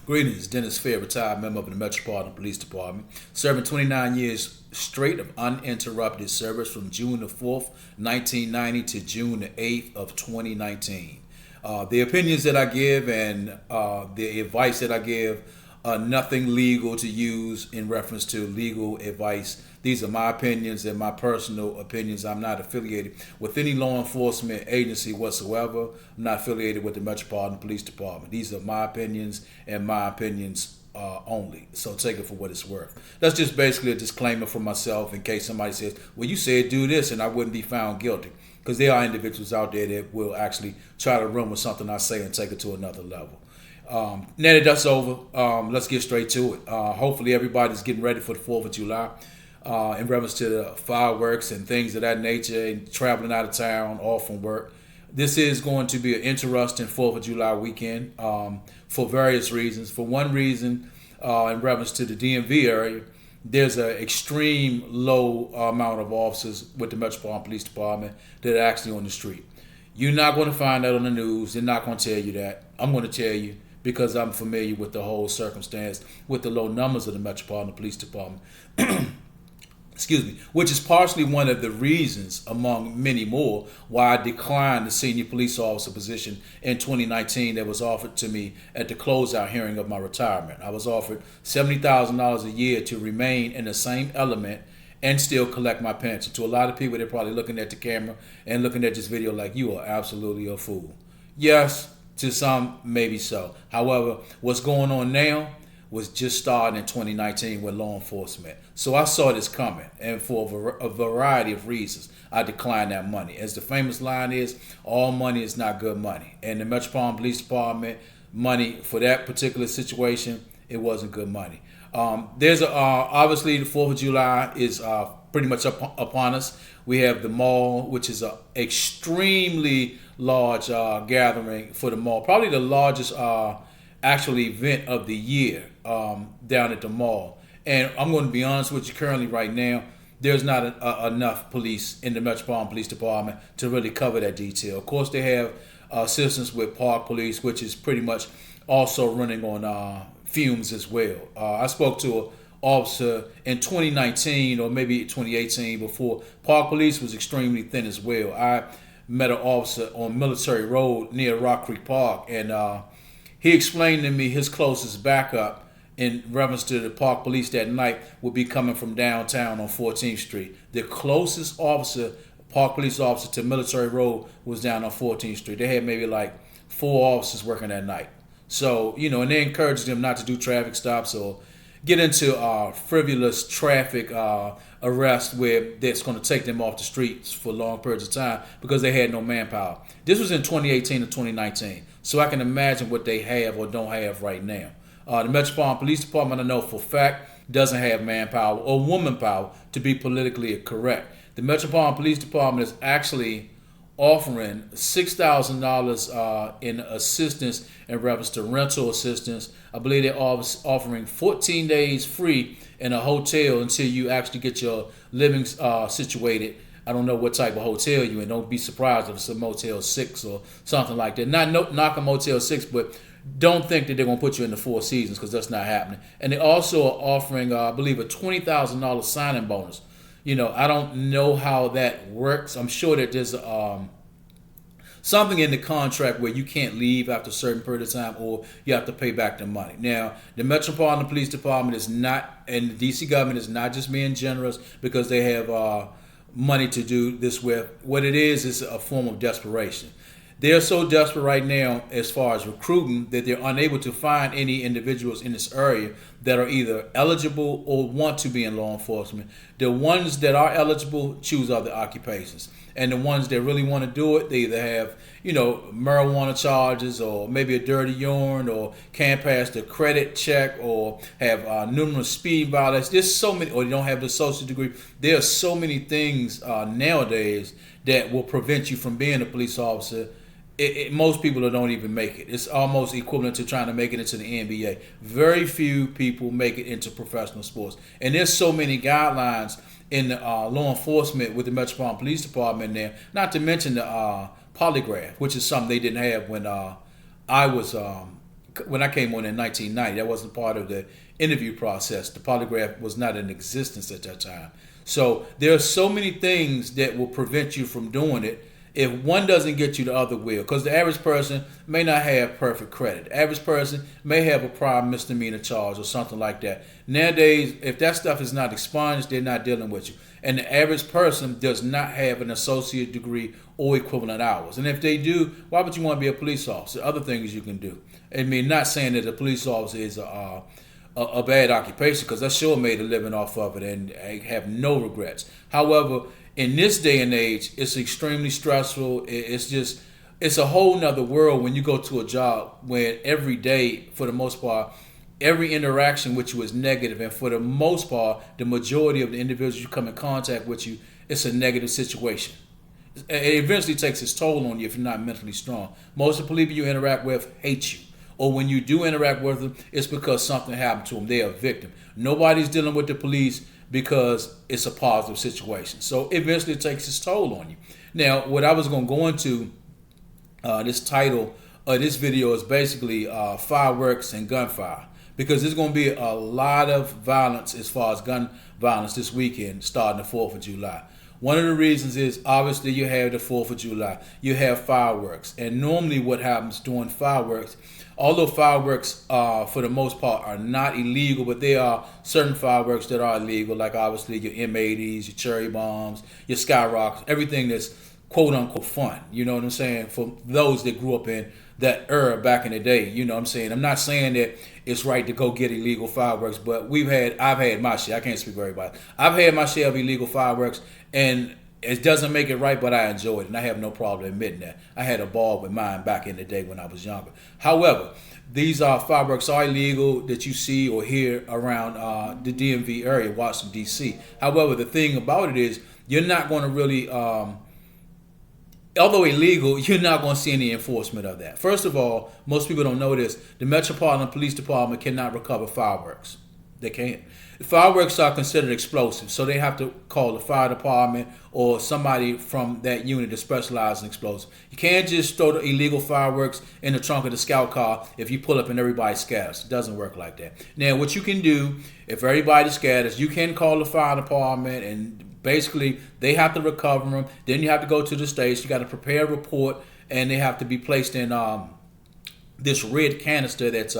Greetings, Dennis Fair, retired member of the Metropolitan Police Department, serving 29 years straight of uninterrupted service from June the 4th, 1990 to June the 8th of 2019. The opinions that I give and the advice that I give are nothing legal to use in reference to legal advice. These are my opinions and my personal opinions. I'm not affiliated with any law enforcement agency whatsoever. I'm not affiliated with the Metropolitan Police Department. These are my opinions and my opinions only. So take it for what it's worth. That's just basically a disclaimer for myself in case somebody says, well, you said do this and I wouldn't be found guilty. Because there are individuals out there that will actually try to run with something I say and take it to another level. Now that that's over, let's get straight to it. Hopefully everybody's getting ready for the 4th of July in reference to the fireworks and things of that nature and traveling out of town, off from work. This is going to be an interesting 4th of July weekend for various reasons. For one reason, in reference to the DMV area, there's an extreme low amount of officers with the Metropolitan Police Department that are actually on the street. You're not going to find that on the news. They're not going to tell you that. I'm going to tell you because I'm familiar with the whole circumstance with the low numbers of the Metropolitan Police Department. Excuse me, which is partially one of the reasons, among many more, why I declined the senior police officer position in 2019 that was offered to me at the closeout hearing of my retirement. I was offered $70,000 a year to remain in the same element and still collect my pension. To a lot of people, they're probably looking at the camera and looking at this video like, you are absolutely a fool. Yes, to some, maybe so. However, what's going on now was just starting in 2019 with law enforcement. So I saw this coming, and for a variety of reasons, I declined that money. As the famous line is, all money is not good money. And the Metropolitan Police Department money for that particular situation, it wasn't good money. There's obviously the 4th of July is pretty much upon us. We have the mall, which is an extremely large gathering for the mall, probably the largest actual event of the year down at the mall. And I'm going to be honest with you, currently right now, there's not enough police in the Metropolitan Police Department to really cover that detail. Of course, they have assistance with Park Police, which is pretty much also running on fumes as well. I spoke to an officer in 2019 or maybe 2018 before Park Police was extremely thin as well. I met an officer on Military Road near Rock Creek Park, and he explained to me his closest backup in reference to the Park Police that night would be coming from downtown on 14th Street. The closest officer, Park Police officer to Military Road was down on 14th Street. They had maybe like 4 officers working that night. So, and they encouraged them not to do traffic stops or get into frivolous traffic arrest where that's going to take them off the streets for long periods of time because they had no manpower. This was in 2018 to 2019. So I can imagine what they have or don't have right now. The Metropolitan Police Department, I know for a fact, doesn't have manpower or woman power to be politically correct. The Metropolitan Police Department is actually offering $6,000 in assistance in reference to rental assistance. I believe they're offering 14 days free in a hotel until you actually get your living situated. I don't know what type of hotel you're in. Don't be surprised if it's a Motel 6 or something like that. Not knock a Motel 6, but don't think that they're going to put you in the Four Seasons because that's not happening. And they also are offering, I believe, a $20,000 signing bonus. I don't know how that works. I'm sure that there's something in the contract where you can't leave after a certain period of time or you have to pay back the money. Now, the Metropolitan Police Department is not, and the D.C. government is not just being generous because they have money to do this with. What it is a form of desperation. They're so desperate right now as far as recruiting that they're unable to find any individuals in this area that are either eligible or want to be in law enforcement. The ones that are eligible choose other occupations. And the ones that really want to do it, they either have, marijuana charges or maybe a dirty urine or can't pass the credit check or have numerous speed violations. There's so many, or they don't have the associate degree. There are so many things nowadays that will prevent you from being a police officer. Most people don't even make it. It's almost equivalent to trying to make it into the NBA. Very few people make it into professional sports. And there's so many guidelines in the law enforcement with the Metropolitan Police Department there, not to mention the polygraph, which is something they didn't have when I was when I came on in 1990. That wasn't part of the interview process. The polygraph was not in existence at that time. So there are so many things that will prevent you from doing it if one doesn't get you, the other will. Because the average person may not have perfect credit. The average person may have a prior misdemeanor charge or something like that. Nowadays, if that stuff is not expunged, they're not dealing with you. And the average person does not have an associate degree or equivalent hours. And if they do, why would you want to be a police officer? Other things you can do. I mean, not saying that a police officer is a bad occupation, because I sure made a living off of it and I have no regrets. However, in this day and age, it's extremely stressful. It's a whole nother world when you go to a job where every day, for the most part, every interaction with you is negative, and for the most part, the majority of the individuals you come in contact with you, it's a negative situation. It eventually takes its toll on you if you're not mentally strong. Most of the people you interact with hate you. Or when you do interact with them, it's because something happened to them. They're a victim. Nobody's dealing with the police because it's a positive situation. So eventually it takes its toll on you. Now, what I was going to go into, this title of this video is basically fireworks and gunfire. Because there's going to be a lot of violence as far as gun violence this weekend starting the 4th of July. One of the reasons is obviously you have the 4th of July. You have fireworks. And normally what happens during fireworks, although fireworks for the most part are not illegal, but there are certain fireworks that are illegal, like obviously your M80s, your cherry bombs, your skyrockets, everything that's quote unquote fun. You know what I'm saying? For those that grew up in that era back in the day, you know what I'm saying? I'm not saying that it's right to go get illegal fireworks, but I've had my share. I can't speak for everybody. I've had my share of illegal fireworks, and it doesn't make it right, but I enjoyed it, and I have no problem admitting that. I had a ball with mine back in the day when I was younger. However, these fireworks are illegal that you see or hear around the DMV area, Washington, D.C. However, the thing about it is you're not going to really, although illegal, you're not going to see any enforcement of that. First of all, most people don't know this. The Metropolitan Police Department cannot recover fireworks. They can't. Fireworks are considered explosive, so they have to call the fire department or somebody from that unit that specializes in explosives. You can't just throw the illegal fireworks in the trunk of the scout car if you pull up and everybody scatters. It doesn't work like that. Now, what you can do, if everybody scatters, you can call the fire department, and basically they have to recover them. Then you have to go to the station. You got to prepare a report, and they have to be placed in this red canister that's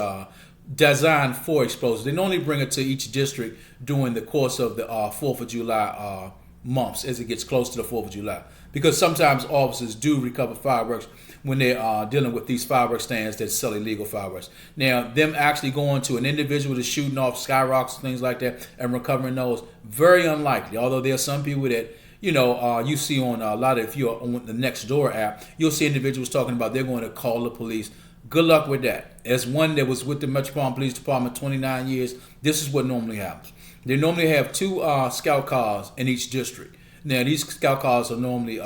designed for explosives. They normally bring it to each district during the course of the 4th of July months as it gets close to the 4th of July. Because sometimes officers do recover fireworks when they're dealing with these firework stands that sell illegal fireworks. Now, them actually going to an individual that's shooting off skyrockets and things like that and recovering those, very unlikely. Although there are some people that, you see on a lot of, if you're on the Nextdoor app, you'll see individuals talking about they're going to call the police. Good luck with that. As one that was with the Metropolitan Police Department 29 years, this is what normally happens. They normally have 2 scout cars in each district. Now, these scout cars are normally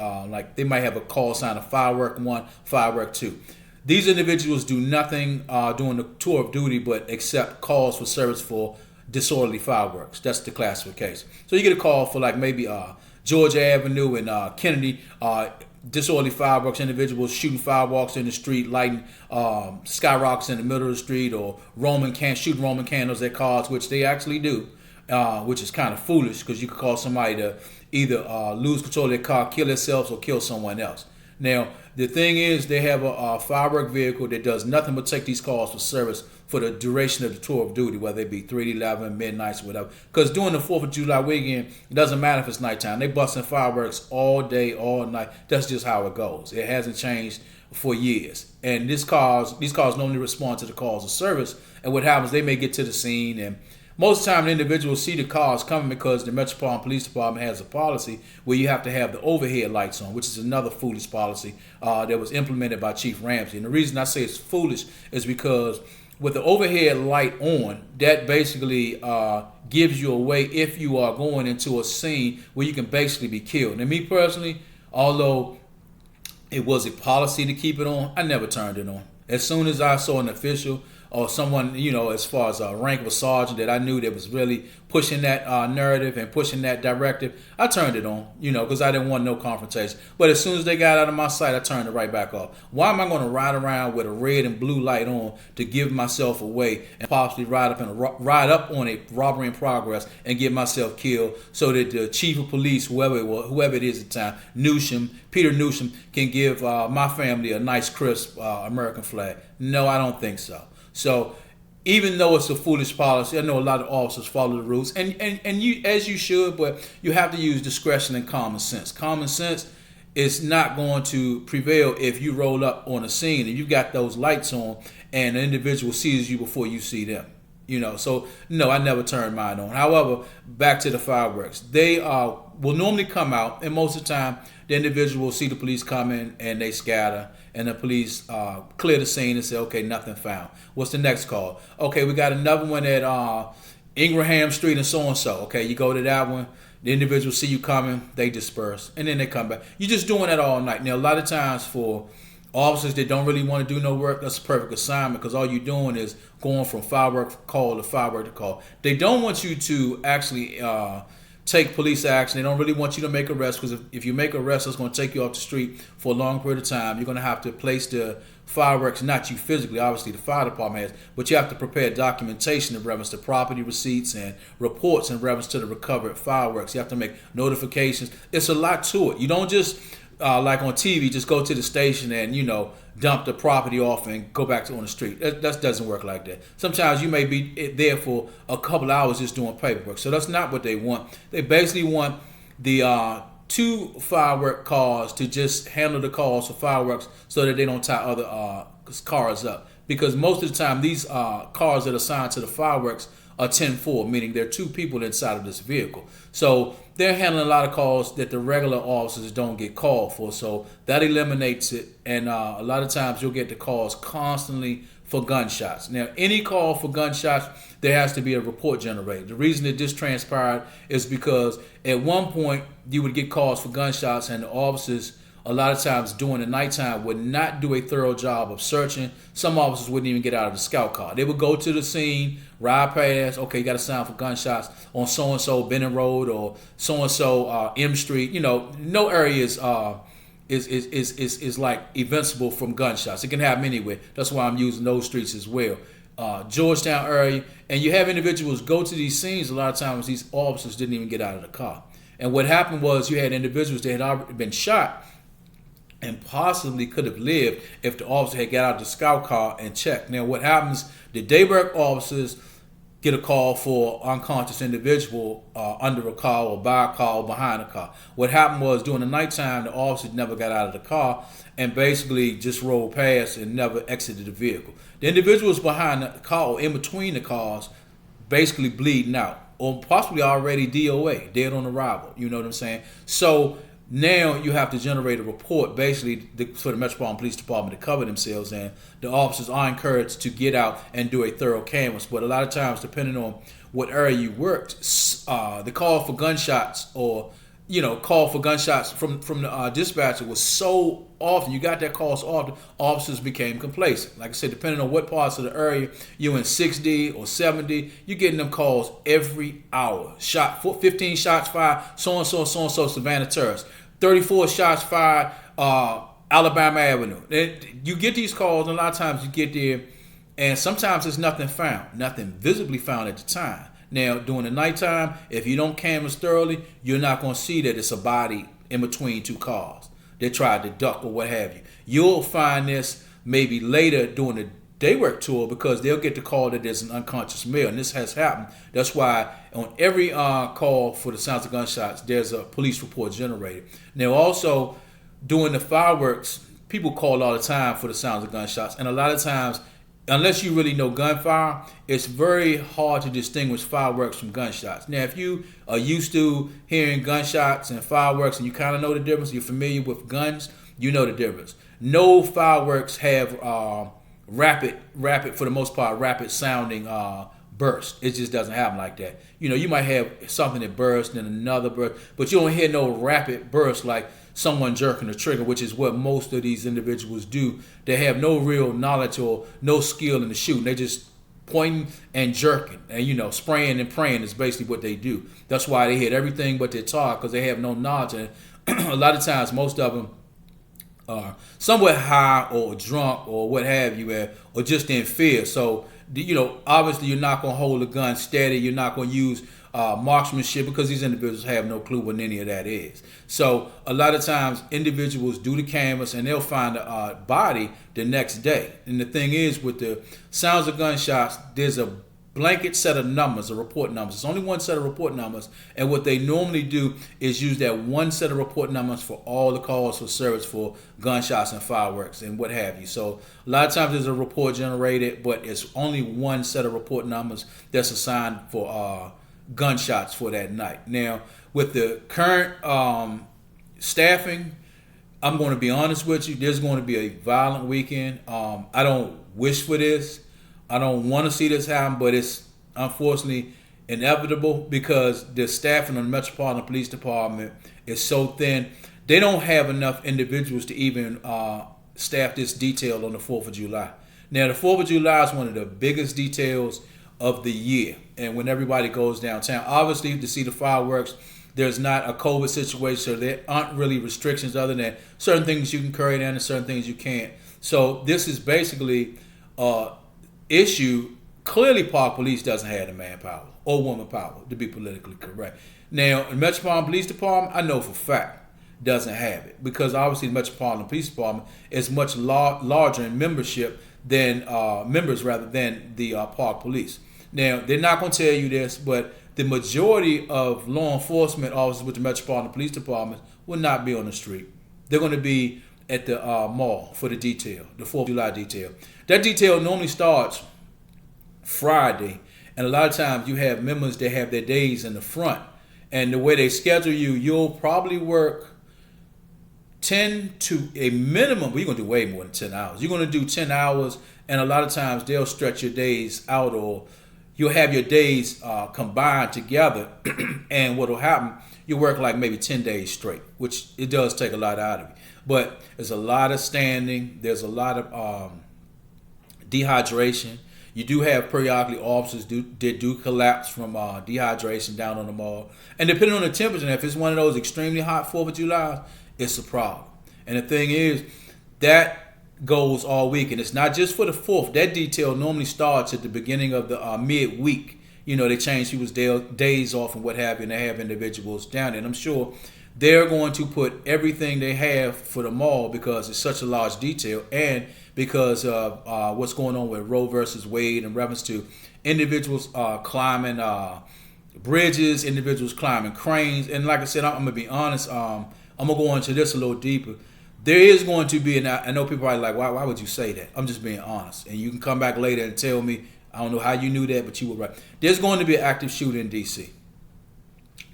they might have a call sign of Firework 1, Firework 2. These individuals do nothing during the tour of duty but accept calls for service for disorderly fireworks. That's the classification. So you get a call for maybe Georgia Avenue and Kennedy, disorderly fireworks, individuals shooting fireworks in the street, lighting skyrockets in the middle of the street, or shooting Roman candles at cars, which they actually do, which is kind of foolish because you could call somebody to either lose control of their car, kill themselves, or kill someone else. Now, the thing is, they have a firework vehicle that does nothing but take these calls for service for the duration of the tour of duty, whether it be 3 to 11, midnights, whatever. Because during the 4th of July weekend, it doesn't matter if it's nighttime. They busting fireworks all day, all night. That's just how it goes. It hasn't changed for years. And these cars normally respond to the calls of service. And what happens, they may get to the scene, and most of the time, the individuals see the cars coming because the Metropolitan Police Department has a policy where you have to have the overhead lights on, which is another foolish policy that was implemented by Chief Ramsey. And the reason I say it's foolish is because with the overhead light on, that basically gives you a way if you are going into a scene where you can basically be killed. And me personally, although it was a policy to keep it on, I never turned it on. As soon as I saw an official or someone, as far as a rank of a sergeant that I knew that was really pushing that narrative and pushing that directive, I turned it on, because I didn't want no confrontation. But as soon as they got out of my sight, I turned it right back off. Why am I going to ride around with a red and blue light on to give myself away and possibly ride up on a robbery in progress and get myself killed so that the chief of police, whoever it is at the time, Peter Newsham, can give my family a nice crisp American flag? No, I don't think so. So even though it's a foolish policy, I know a lot of officers follow the rules, and you, as you should, but you have to use discretion and common sense. Common sense is not going to prevail if you roll up on a scene and you got those lights on and an individual sees you before you see them. So no, I never turn mine on. However, back to the fireworks. They will normally come out, and most of the time, the individual will see the police coming and they scatter, and the police clear the scene and say, okay, nothing found. What's the next call? Okay, we got another one at Ingraham Street and so-and-so. Okay, you go to that one. The individual see you coming, they disperse, and then they come back. You're just doing that all night. Now, a lot of times for officers that don't really want to do no work, that's a perfect assignment, because all you're doing is going from firework call to firework to call. They don't want you to actually take police action. They don't really want you to make arrests, because if you make arrests, it's going to take you off the street for a long period of time. You're going to have to place the fireworks, not you physically, obviously the fire department has, but you have to prepare documentation in reference to property receipts and reports in reference to the recovered fireworks. You have to make notifications. It's a lot to it. You don't just like on TV, just go to the station and dump the property off and go back to on the street. That doesn't work like that. Sometimes you may be there for a couple hours just doing paperwork. So that's not what they want. They basically want the 2 firework cars to just handle the calls for fireworks so that they don't tie other cars up. Because most of the time, these cars that are assigned to the fireworks are 10-4, meaning there are 2 people inside of this vehicle. So they're handling a lot of calls that the regular officers don't get called for. So that eliminates it. And a lot of times you'll get the calls constantly for gunshots. Now, any call for gunshots, there has to be a report generated. The reason that this transpired is because at one point you would get calls for gunshots, and the officers a lot of times during the nighttime would not do a thorough job of searching. Some officers wouldn't even get out of the scout car. They would go to the scene, ride past, okay, you got a sound for gunshots on so-and-so Benning Road or so-and-so M Street. No area is like invincible from gunshots. It can happen anywhere. That's why I'm using those streets as well. Georgetown area, and you have individuals go to these scenes. A lot of times these officers didn't even get out of the car. And what happened was you had individuals that had already been shot and possibly could have lived if the officer had got out of the scout car and checked. Now, what happens, the daybreak officers get a call for unconscious individual under a car or by a car or behind a car. What happened was during the nighttime, the officer never got out of the car and basically just rolled past and never exited the vehicle. The individuals behind the car or in between the cars basically bleeding out or possibly already DOA, dead on arrival. You know what I'm saying? So now you have to generate a report basically for the Metropolitan Police Department to cover themselves, and the officers are encouraged to get out and do a thorough canvass. But a lot of times, depending on what area you worked, the call for gunshots or call for gunshots from the dispatcher was so often, you got that call so often, officers became complacent. Like I said, depending on what parts of the area you're in, 60 or 70, you're getting them calls every hour. 15 shots fired, so-and-so, so-and-so, Savannah Terrace. 34 shots fired, Alabama Avenue. You get these calls, and a lot of times you get there, and sometimes there's nothing found, nothing visibly found at the time. Now, during the nighttime, if you don't canvass thoroughly, you're not going to see that it's a body in between 2 cars. They tried to duck or what have you. You'll find this maybe later during the day work tour because they'll get the call that there's an unconscious male, and this has happened. That's why on every call for the sounds of gunshots, there's a police report generated. Now, also, during the fireworks, people call all the time for the sounds of gunshots, and a lot of times, unless you really know gunfire, it's very hard to distinguish fireworks from gunshots. Now, if you are used to hearing gunshots and fireworks and you kind of know the difference, you're familiar with guns, you know the difference. No fireworks have rapid, for the most part, rapid sounding burst. It just doesn't happen like that. You might have something that bursts and then another burst, but you don't hear no rapid burst like someone jerking the trigger, which is what most of these individuals do. They have no real knowledge or no skill in the shooting. They just pointing and jerking and spraying and praying is basically what they do. That's why they hit everything but their target, because they have no knowledge. And a lot of times, most of them are somewhat high or drunk or what have you, or just in fear. So obviously you're not going to hold a gun steady. You're not going to use marksmanship, because these individuals have no clue what any of that is. So a lot of times individuals do the canvas and they'll find a body the next day. And the thing is, with the sounds of gunshots, there's a blanket set of numbers, of report numbers. It's only one set of report numbers, and what they normally do is use that one set of report numbers for all the calls for service for gunshots and fireworks and what have you. So a lot of times there's a report generated, but it's only one set of report numbers that's assigned for gunshots for that night. Now, with the current staffing, I'm going to be honest with you, there's going to be a violent weekend. I don't wish for this. I don't want to see this happen, but it's unfortunately inevitable, because the staffing on the Metropolitan Police Department is so thin. They don't have enough individuals to even staff this detail on the 4th of July. Now, the 4th of July is one of the biggest details of the year, and when everybody goes downtown, obviously to see the fireworks, there's not a COVID situation, so there aren't really restrictions other than certain things you can carry down and certain things you can't. So this is basically issue. Clearly, Park Police doesn't have the manpower or woman power, to be politically correct. Now, the Metropolitan Police Department, I know for a fact, doesn't have it, because obviously the Metropolitan Police Department is much larger in membership than than the Park Police. Now, they're not going to tell you this, but the majority of law enforcement officers with the Metropolitan Police Department will not be on the street. They're going to be at the mall for the detail, the 4th of July detail. That detail normally starts Friday, and a lot of times you have members that have their days in the front. And the way they schedule you, you'll probably work 10 to a minimum, but you're going to do way more than 10 hours. You're going to do 10 hours, and a lot of times they'll stretch your days out, or you'll have your days combined together, and what will happen, you work like maybe 10 days straight, which it does take a lot out of you. But there's a lot of standing. There's a lot of dehydration. You do have periodically officers that do collapse from dehydration down on the mall. And depending on the temperature, if it's one of those extremely hot 4th of July, it's a problem. And the thing is, that goes all week, and it's not just for the 4th. That detail normally starts at the beginning of the midweek. They change people's days off and what have you, and they have individuals down there. And I'm sure they're going to put everything they have for the mall, because it's such a large detail, and because of what's going on with Roe versus Wade in reference to individuals climbing bridges, individuals climbing cranes. And like I said, I'm going to be honest, I'm going to go into this a little deeper. There is going to be, and I know people are like, why would you say that? I'm just being honest. And you can come back later and tell me, I don't know how you knew that, but you were right. There's going to be an active shooter in D.C.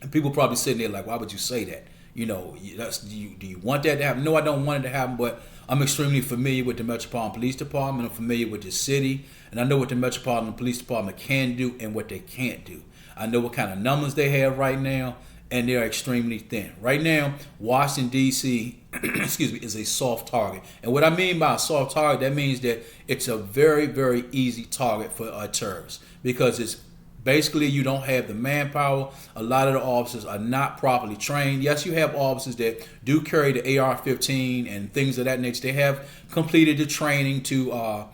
And people probably sitting there like, why would you say that? Do you want that to happen? No, I don't want it to happen, but I'm extremely familiar with the Metropolitan Police Department. I'm familiar with the city, and I know what the Metropolitan Police Department can do and what they can't do. I know what kind of numbers they have right now, and they're extremely thin. Right now, Washington, D.C., is a soft target. And what I mean by a soft target, that means that it's a very, very easy target for a terrorist, because it's basically you don't have the manpower. A lot of the officers are not properly trained. Yes, you have officers that do carry the AR-15 and things of that nature. They have completed the training to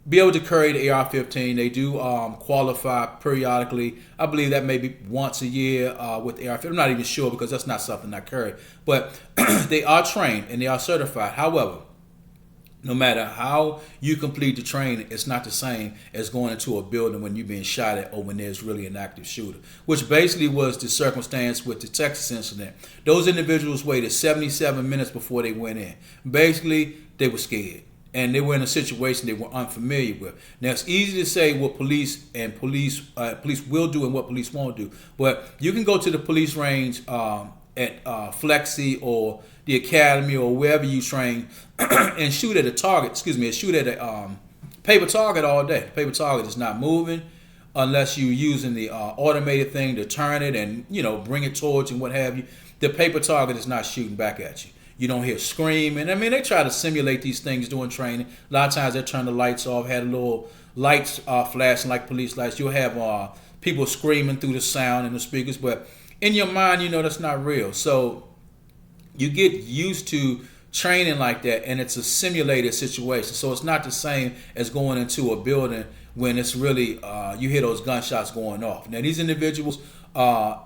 be able to carry the AR-15. They do qualify periodically. I believe that maybe once a year with the AR-15. I'm not even sure, because that's not something I carry. But they are trained and they are certified. However, no matter how you complete the training, it's not the same as going into a building when you're being shot at or when there's really an active shooter, which basically was the circumstance with the Texas incident. Those individuals waited 77 minutes before they went in. Basically, they were scared, and they were in a situation they were unfamiliar with. Now, it's easy to say what police will do and what police won't do, but you can go to the police range at Flexi or the academy or wherever you train and shoot at a target, shoot at a paper target all day. The paper target is not moving. unless you're using the automated thing to turn it and bring it towards you and what have you. The paper target is not shooting back at you. You don't hear screaming. I mean, they try to simulate these things during training. A lot of times they turn the lights off, had a little lights flashing like police lights. You'll have people screaming through the sound and the speakers, but in your mind, that's not real. So you get used to training like that, and it's a simulated situation. So it's not the same as going into a building when it's really you hear those gunshots going off. Now, these individuals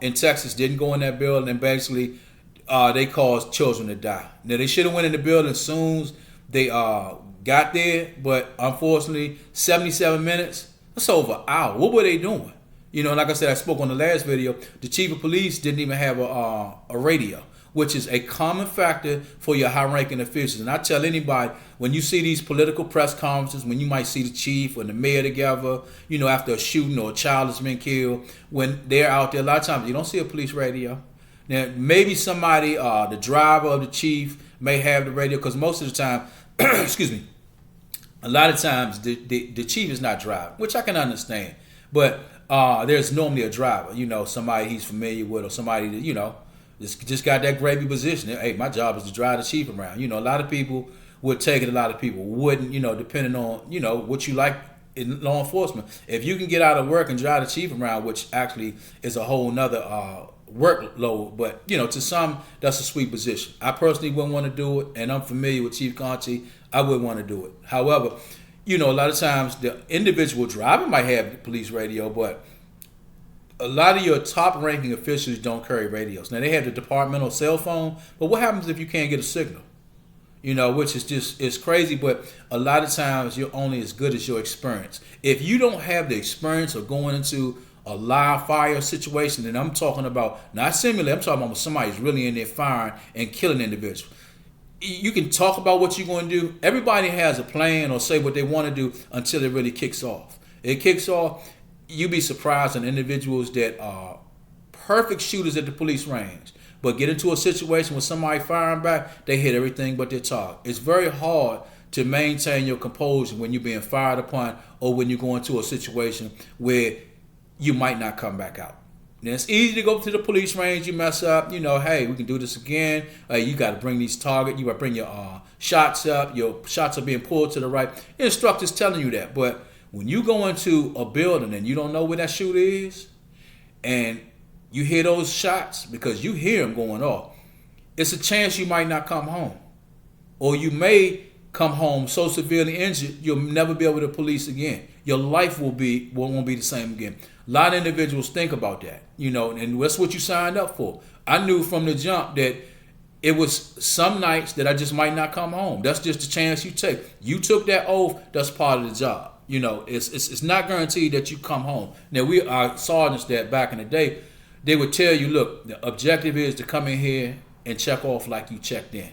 in Texas didn't go in that building, and basically they caused children to die. Now, they should have went in the building as soon as they got there, but unfortunately, 77 minutes, that's over an hour. What were they doing? Like I said, I spoke on the last video, the chief of police didn't even have a radio, which is a common factor for your high-ranking officials. And I tell anybody, when you see these political press conferences, when you might see the chief or the mayor together, after a shooting or a child has been killed, when they're out there, a lot of times you don't see a police radio. Now, maybe somebody, the driver of the chief may have the radio, because most of the time, excuse me, a lot of times the chief is not driving, which I can understand. But there's normally a driver, somebody he's familiar with, or somebody that, just got that gravy position. Hey, my job is to drive the chief around. A lot of people would take it, a lot of people wouldn't, depending on, what you like in law enforcement. If you can get out of work and drive the chief around, which actually is a whole nother workload, but to some, that's a sweet position. I personally wouldn't want to do it, and I'm familiar with Chief Conti. I wouldn't want to do it. However, a lot of times the individual driver might have the police radio, but a lot of your top-ranking officials don't carry radios. Now, they have the departmental cell phone, but what happens if you can't get a signal? Which is it's crazy, but a lot of times you're only as good as your experience. If you don't have the experience of going into a live fire situation, and I'm talking about not simulate, I'm talking about when somebody's really in there firing and killing individuals. You can talk about what you're going to do. Everybody has a plan or say what they want to do until it really kicks off. It kicks off, you'd be surprised on individuals that are perfect shooters at the police range, but get into a situation with somebody firing back, they hit everything but their target. It's very hard to maintain your composure when you're being fired upon, or when you go into a situation where you might not come back out. Now, it's easy to go to the police range, you mess up, hey, we can do this again. You got to bring these targets, you got to bring your shots up, your shots are being pulled to the right. The instructor's telling you that, but when you go into a building and you don't know where that shooter is, and you hear those shots, because you hear them going off, it's a chance you might not come home. Or you may come home so severely injured, you'll never be able to police again. Your life won't be the same again. A lot of individuals think about that, and that's what you signed up for. I knew from the jump that it was some nights that I just might not come home. That's just a chance you take. You took that oath, that's part of the job. It's not guaranteed that you come home. Now, we are sergeants that back in the day, they would tell you, look, the objective is to come in here and check off like you checked in.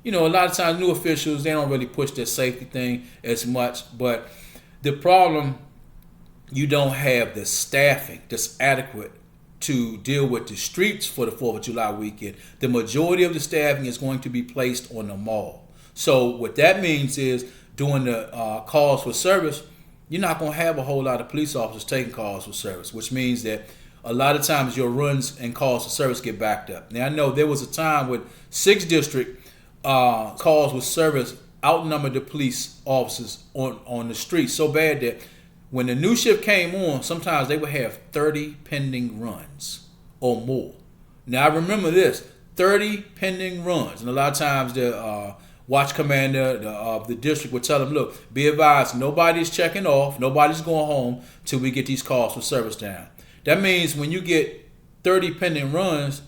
A lot of times new officials, they don't really push their safety thing as much, but the problem, you don't have the staffing that's adequate to deal with the streets for the 4th of July weekend. The majority of the staffing is going to be placed on the mall. So what that means is during the calls for service, you're not going to have a whole lot of police officers taking calls for service, which means that a lot of times your runs and calls for service get backed up. Now, I know there was a time with 6th District calls with service outnumbered the police officers on the street so bad that when the new shift came on, sometimes they would have 30 pending runs or more. Now, I remember this, 30 pending runs. And a lot of times the watch commander of the district would tell them, look, be advised, nobody's checking off, nobody's going home till we get these calls for service down. That means when you get 30 pending runs,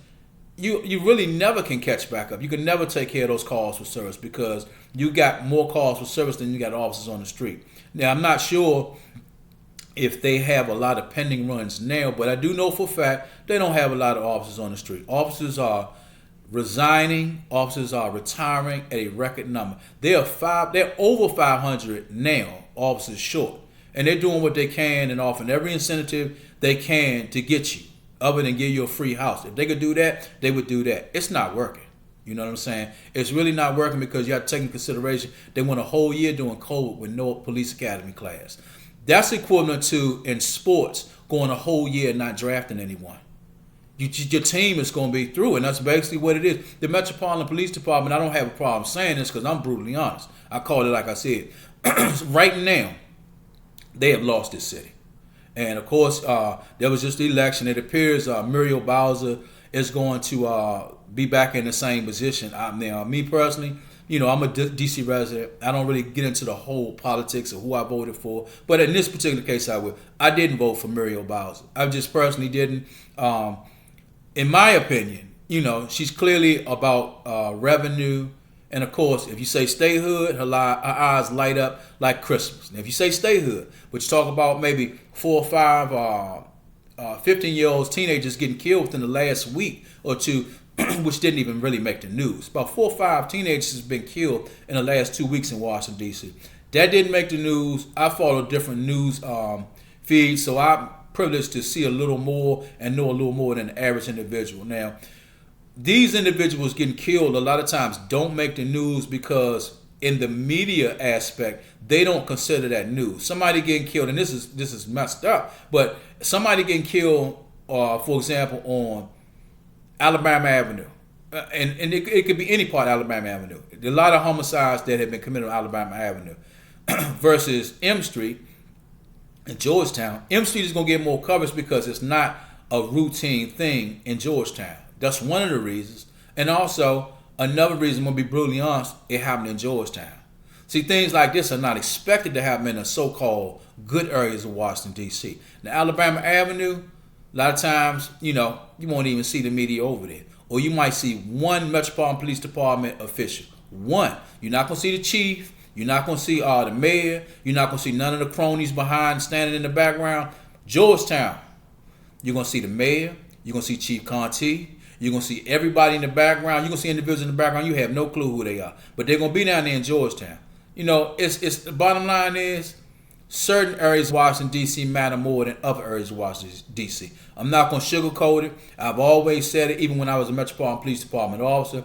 you really never can catch back up. You can never take care of those calls for service because you got more calls for service than you got officers on the street. Now, I'm not sure if they have a lot of pending runs now, but I do know for a fact they don't have a lot of officers on the street. Officers are resigning, officers are retiring at a record number. They're over 500 now, officers short. And they're doing what they can and offering every incentive they can to get you, other than give you a free house. If they could do that, they would do that. It's not working. You know what I'm saying? It's really not working because you have to take into consideration they went a whole year doing COVID with no police academy class. That's equivalent to, in sports, going a whole year not drafting anyone. Your team is going to be through, and that's basically what it is. The Metropolitan Police Department, I don't have a problem saying this because I'm brutally honest. I call it like I said. Right now, they have lost this city. And, of course, there was just the election. It appears Muriel Bowser is going to be back in the same position. Now, me personally, I'm a D.C. resident. I don't really get into the whole politics of who I voted for. But in this particular case, I would. I didn't vote for Muriel Bowser. I just personally didn't. In my opinion, she's clearly about revenue. And, of course, if you say stay hood, her eyes light up like Christmas. And if you say stay hood, but you talk about maybe 4 or 5 15-year-olds, teenagers getting killed within the last week or two, which didn't even really make the news. About 4 or 5 teenagers has been killed in the last 2 weeks in Washington, D.C. That didn't make the news. I follow different news feeds, so I'm privileged to see a little more and know a little more than the average individual. Now, these individuals getting killed a lot of times don't make the news because in the media aspect, they don't consider that news. Somebody getting killed, and this is messed up, but somebody getting killed, for example, on Alabama Avenue, and it could be any part of Alabama Avenue. There are a lot of homicides that have been committed on Alabama Avenue versus M Street in Georgetown. M Street is going to get more coverage because it's not a routine thing in Georgetown. That's one of the reasons. And also, another reason, I'm going to be brutally honest, it happened in Georgetown. See, things like this are not expected to happen in the so-called good areas of Washington, D.C. Now, Alabama Avenue, a lot of times, you won't even see the media over there. Or you might see one Metropolitan Police Department official. One. You're not going to see the chief. You're not going to see the mayor. You're not going to see none of the cronies behind standing in the background. Georgetown, you're going to see the mayor. You're going to see Chief Conti. You're going to see everybody in the background. You're going to see individuals in the background. You have no clue who they are. But they're going to be down there in Georgetown. It's the bottom line is certain areas of Washington, D.C. matter more than other areas of Washington, D.C. I'm not going to sugarcoat it. I've always said it, even when I was a Metropolitan Police Department officer.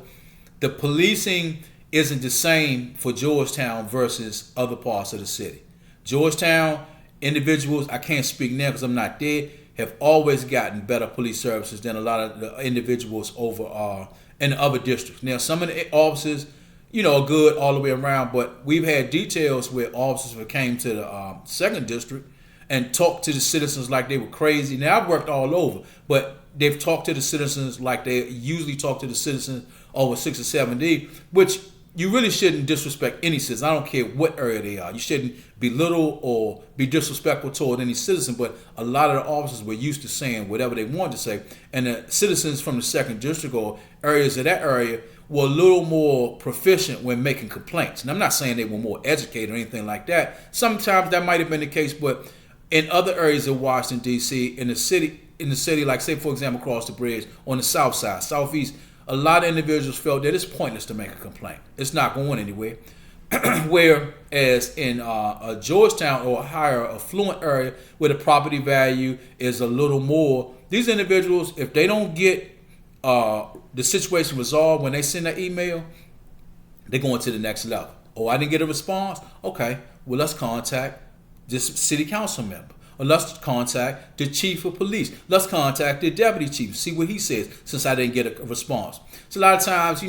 The policing isn't the same for Georgetown versus other parts of the city. Georgetown individuals, I can't speak now because I'm not there, have always gotten better police services than a lot of the individuals over in the other districts. Now, some of the officers, are good all the way around, but we've had details where officers came to the 2nd District and talked to the citizens like they were crazy. Now, I've worked all over, but they've talked to the citizens like they usually talk to the citizens over 6 or 7D, which you really shouldn't disrespect any citizen. I don't care what area they are. You shouldn't belittle or be disrespectful toward any citizen, but a lot of the officers were used to saying whatever they wanted to say, and the citizens from the 2nd District or areas of that area were a little more proficient when making complaints. And I'm not saying they were more educated or anything like that. Sometimes that might have been the case, but in other areas of Washington, D.C., in the city, like say, for example, across the bridge on the south side, southeast, a lot of individuals felt that it's pointless to make a complaint. It's not going anywhere. Whereas in a Georgetown or a higher affluent area where the property value is a little more, these individuals, if they don't get the situation resolved when they send that email, they're going to the next level. Oh, I didn't get a response? Okay, well, let's contact this city council member. Or let's contact the chief of police. Let's contact the deputy chief, see what he says, since I didn't get a response. So a lot of times,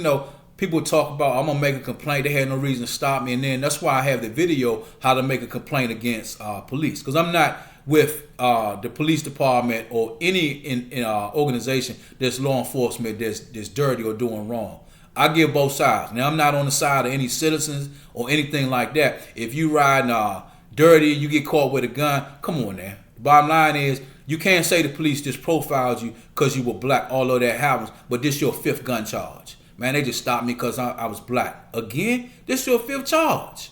people talk about, I'm going to make a complaint. They had no reason to stop me. And then that's why I have the video, how to make a complaint against police. Because I'm not with the police department or any in organization that's law enforcement that's dirty or doing wrong. I give both sides. Now, I'm not on the side of any citizens or anything like that. If you ride dirty, you get caught with a gun, come on now. The bottom line is, you can't say the police just profiled you because you were black, although that happens, but this your 5th gun charge. Man, they just stopped me because I was black. Again, this your 5th charge.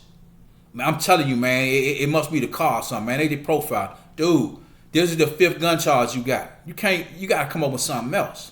Man, I'm telling you, man, it must be the car or something, man. They did profile. Dude, this is the 5th gun charge you got. You got to come up with something else.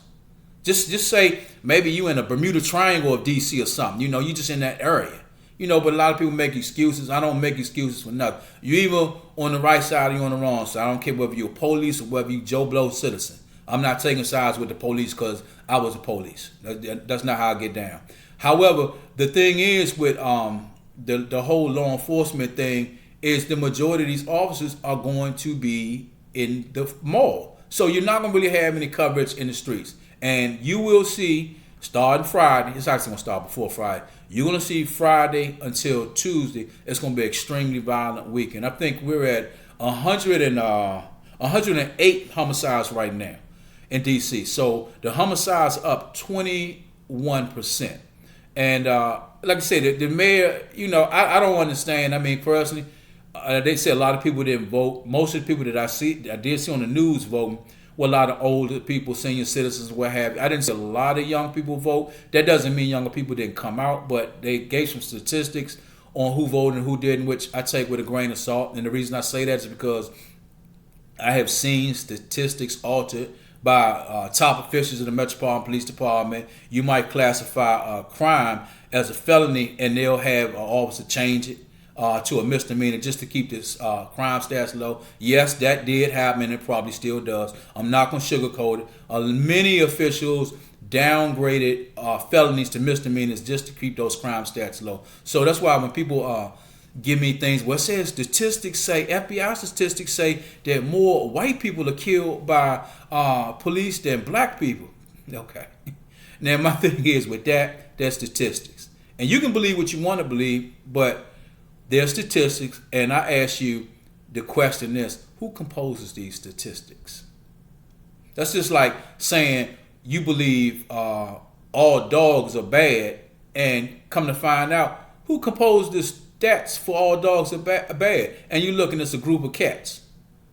Just say maybe you in a Bermuda Triangle of D.C. or something. You just in that area. But a lot of people make excuses. I don't make excuses for nothing. You either on the right side or you on the wrong side. I don't care whether you're police or whether you Joe Blow citizen. I'm not taking sides with the police because I was a police. That's not how I get down. However, the thing is with the whole law enforcement thing is the majority of these officers are going to be in the mall. So you're not going to really have any coverage in the streets. And you will see, starting Friday, it's actually going to start before Friday, you're going to see Friday until Tuesday, it's going to be an extremely violent weekend. I think we're at 108 homicides right now in D.C. So the homicides up 21%. And like I said, the mayor, I don't understand. I mean, personally, they say a lot of people didn't vote. Most of the people that I did see on the news voting were a lot of older people, senior citizens, what have you. I didn't see a lot of young people vote. That doesn't mean younger people didn't come out, but they gave some statistics on who voted and who didn't, which I take with a grain of salt. And the reason I say that is because I have seen statistics altered by top officials of the Metropolitan Police Department. You might classify a crime as a felony, and they'll have an officer change it to a misdemeanor just to keep this crime stats low. Yes, that did happen, and it probably still does. I'm not going to sugarcoat it. Many officials downgraded felonies to misdemeanors just to keep those crime stats low. So that's why when people give me things, well, it says statistics say, FBI statistics say that more white people are killed by police than black people. Okay. Now, my thing is with that's statistics. And you can believe what you want to believe, but they're statistics. And I ask you the question is, who composes these statistics? That's just like saying you believe all dogs are bad, and come to find out who composed the stats for all dogs are bad, and you looking at a group of cats.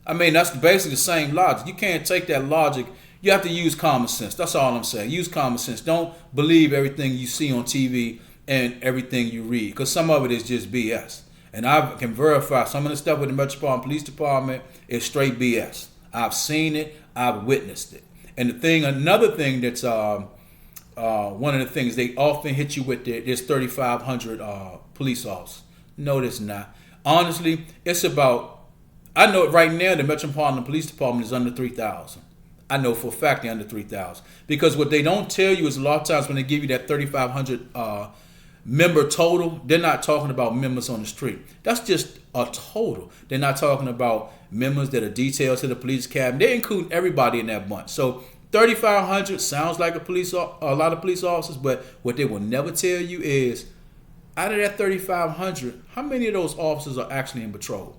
I mean, that's basically the same logic. You can't take that logic. You have to use common sense. That's all I'm saying. Use common sense. Don't believe everything you see on TV and everything you read, because some of it is just BS. And I can verify some of the stuff with the Metropolitan Police Department is straight BS. I've seen it. I've witnessed it. And another thing that's one of the things they often hit you with, there's 3,500 police officers. No, there's not. Honestly, it's about, I know right now the Metropolitan Police Department is under 3,000. I know for a fact they're under 3,000. Because what they don't tell you is a lot of times when they give you that 3,500 member total, they're not talking about members on the street. That's just a total. They're not talking about members that are detailed to the police academy. They include everybody in that bunch. So 3,500 sounds like a lot of police officers, but what they will never tell you is, out of that 3,500, how many of those officers are actually in patrol?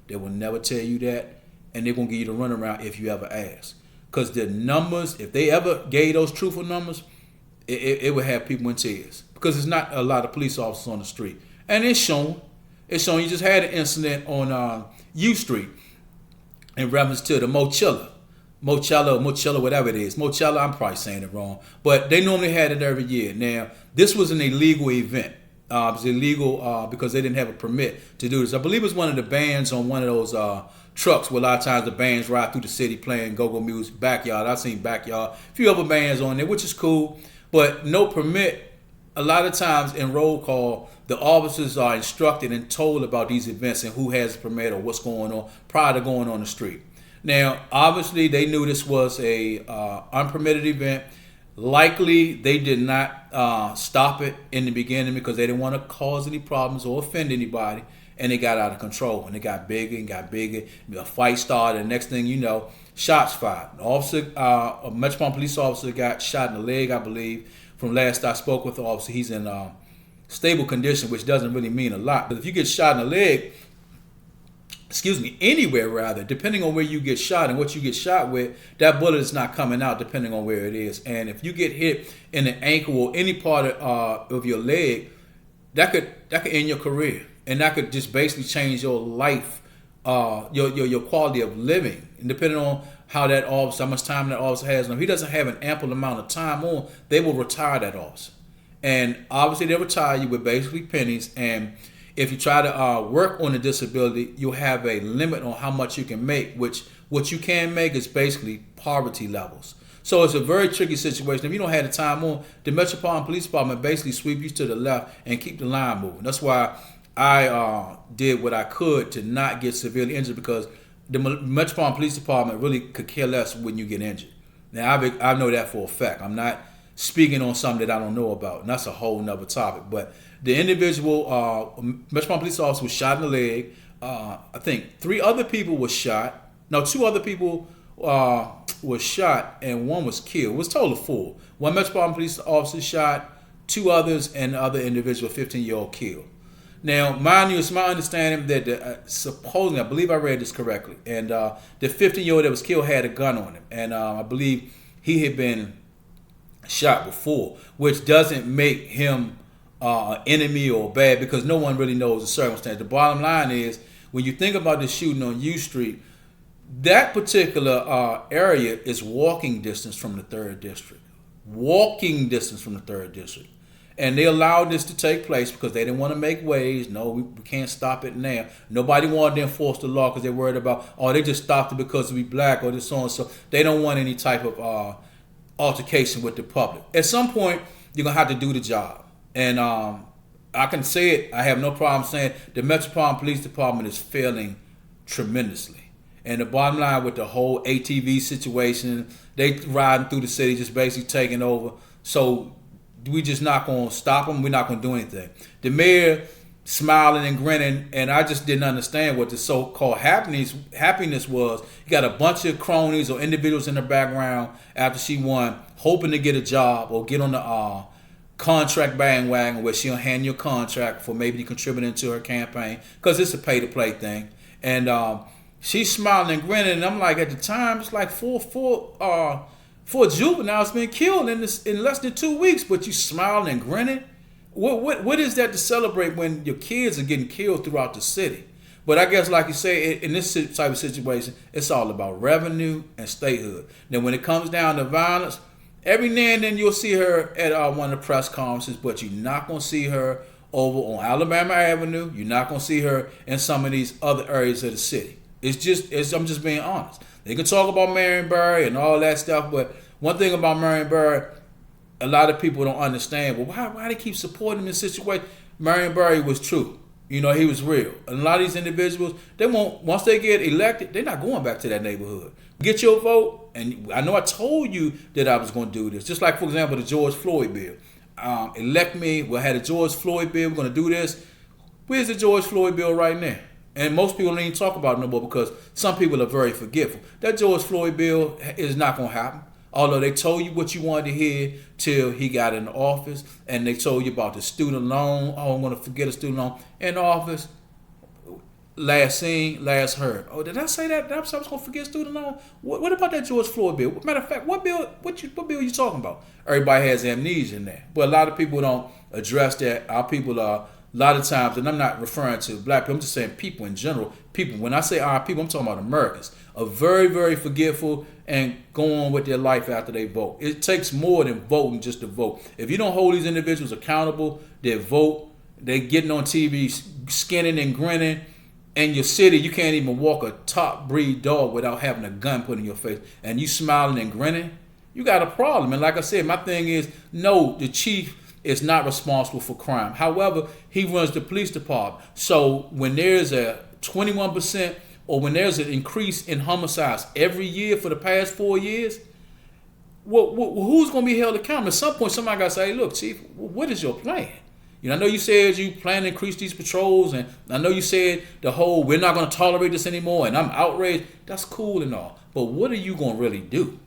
They will never tell you that, and they're going to give you the runaround if you ever ask. Because the numbers, if they ever gave those truthful numbers, it would have people in tears. Because there's not a lot of police officers on the street. And it's shown. It's shown. You just had an incident on U Street in reference to the Mochella, whatever it is. Mochella, I'm probably saying it wrong. But they normally had it every year. Now, this was an illegal event. It was illegal because they didn't have a permit to do this. I believe it was one of the bands on one of those trucks where a lot of times the bands ride through the city playing go-go music, Backyard. I've seen Backyard. A few other bands on there, which is cool. But no permit. A lot of times in roll call, the officers are instructed and told about these events and who has a permit or what's going on prior to going on the street. Now, obviously, they knew this was a unpermitted event. Likely, they did not stop it in the beginning because they didn't want to cause any problems or offend anybody, and it got out of control. And it got bigger and got bigger. A fight started, and next thing you know, shots fired. A Metropolitan Police officer got shot in the leg, I believe. From last I spoke with the officer, he's in stable condition, which doesn't really mean a lot. But if you get shot in the leg, anywhere rather, depending on where you get shot and what you get shot with, that bullet is not coming out depending on where it is. And if you get hit in the ankle or any part of your leg, that could end your career. And that could just basically change your life, your quality of living. And depending on how much time that officer has. Now, if he doesn't have an ample amount of time on, they will retire that officer. And obviously they'll retire you with basically pennies. And if you try to work on a disability, you'll have a limit on how much you can make, which what you can make is basically poverty levels. So it's a very tricky situation. If you don't have the time on, the Metropolitan Police Department basically sweep you to the left and keep the line moving. That's why I did what I could to not get severely injured, because the Metropolitan Police Department really could care less when you get injured. Now, I know that for a fact. I'm not speaking on something that I don't know about, and that's a whole nother topic. But the individual Metropolitan Police officer was shot in the leg. I think 3 other people were shot. No, 2 other people was shot and 1 was killed. It was total of 4. 1 Metropolitan Police officer shot, 2 others, and the other individual, 15-year-old, killed. Now, mind you, it's my understanding that supposedly, I believe I read this correctly, and the 15-year-old that was killed had a gun on him, and I believe he had been shot before, which doesn't make him an enemy or bad, because no one really knows the circumstance. The bottom line is, when you think about the shooting on U Street, that particular area is walking distance from the 3rd District. Walking distance from the 3rd District. And they allowed this to take place because they didn't want to make waves. No, we can't stop it now. Nobody wanted to enforce the law because they're worried about, oh, they just stopped it because we black or this so and so. They don't want any type of altercation with the public. At some point, you're going to have to do the job. And I can say it, I have no problem saying the Metropolitan Police Department is failing tremendously. And the bottom line with the whole ATV situation, they riding through the city, just basically taking over. So we just not going to stop them. We're not going to do anything. The mayor smiling and grinning, and I just didn't understand what the so-called happiness was. You got a bunch of cronies or individuals in the background after she won, hoping to get a job or get on the contract bandwagon where she'll hand you a contract for maybe contributing to her campaign, because it's a pay-to-play thing. And she's smiling and grinning, and I'm like, at the time, it's like four juveniles been killed in less than 2 weeks, but you smiling and grinning. What is that to celebrate when your kids are getting killed throughout the city? But I guess, like you say, in this type of situation, it's all about revenue and statehood. Now, when it comes down to violence, every now and then you'll see her at one of the press conferences, but you're not going to see her over on Alabama Avenue. You're not going to see her in some of these other areas of the city. I'm just being honest. They can talk about Marionberry and all that stuff, but one thing about Marionberry, a lot of people don't understand. Well, why they keep supporting him in this situation? Marionberry was true. You know, he was real. And a lot of these individuals, once they get elected, they're not going back to that neighborhood. Get your vote, and I know I told you that I was going to do this. Just like, for example, the George Floyd bill. Elect me, we'll have the George Floyd bill, we're going to do this. Where's the George Floyd bill right now? And most people don't even talk about it no more because some people are very forgetful. That George Floyd bill is not going to happen. Although they told you what you wanted to hear till he got in office, and they told you about the student loan. Oh, I'm going to forget a student loan in office. Last seen, last heard. Oh, did I say that? I was going to forget student loan? What about that George Floyd bill? Matter of fact, what bill are you talking about? Everybody has amnesia in there. But a lot of people don't address that. Our people are, a lot of times, and I'm not referring to black people, I'm just saying people in general. People, when I say our people, I'm talking about Americans, are very, very forgetful and go on with their life after they vote. It takes more than voting just to vote. If you don't hold these individuals accountable, they vote, they getting on TV, skinning and grinning. In your city, you can't even walk a top breed dog without having a gun put in your face, and you smiling and grinning, you got a problem. And like I said, my thing is, no, the chief is not responsible for crime. However, he runs the police department. So when there's a 21% or when there's an increase in homicides every year for the past 4 years, who's going to be held accountable? At some point, somebody got to say, hey, look, chief, what is your plan? You know, I know you said you plan to increase these patrols, and I know you said the whole, we're not going to tolerate this anymore, and I'm outraged. That's cool and all. But what are you going to really do?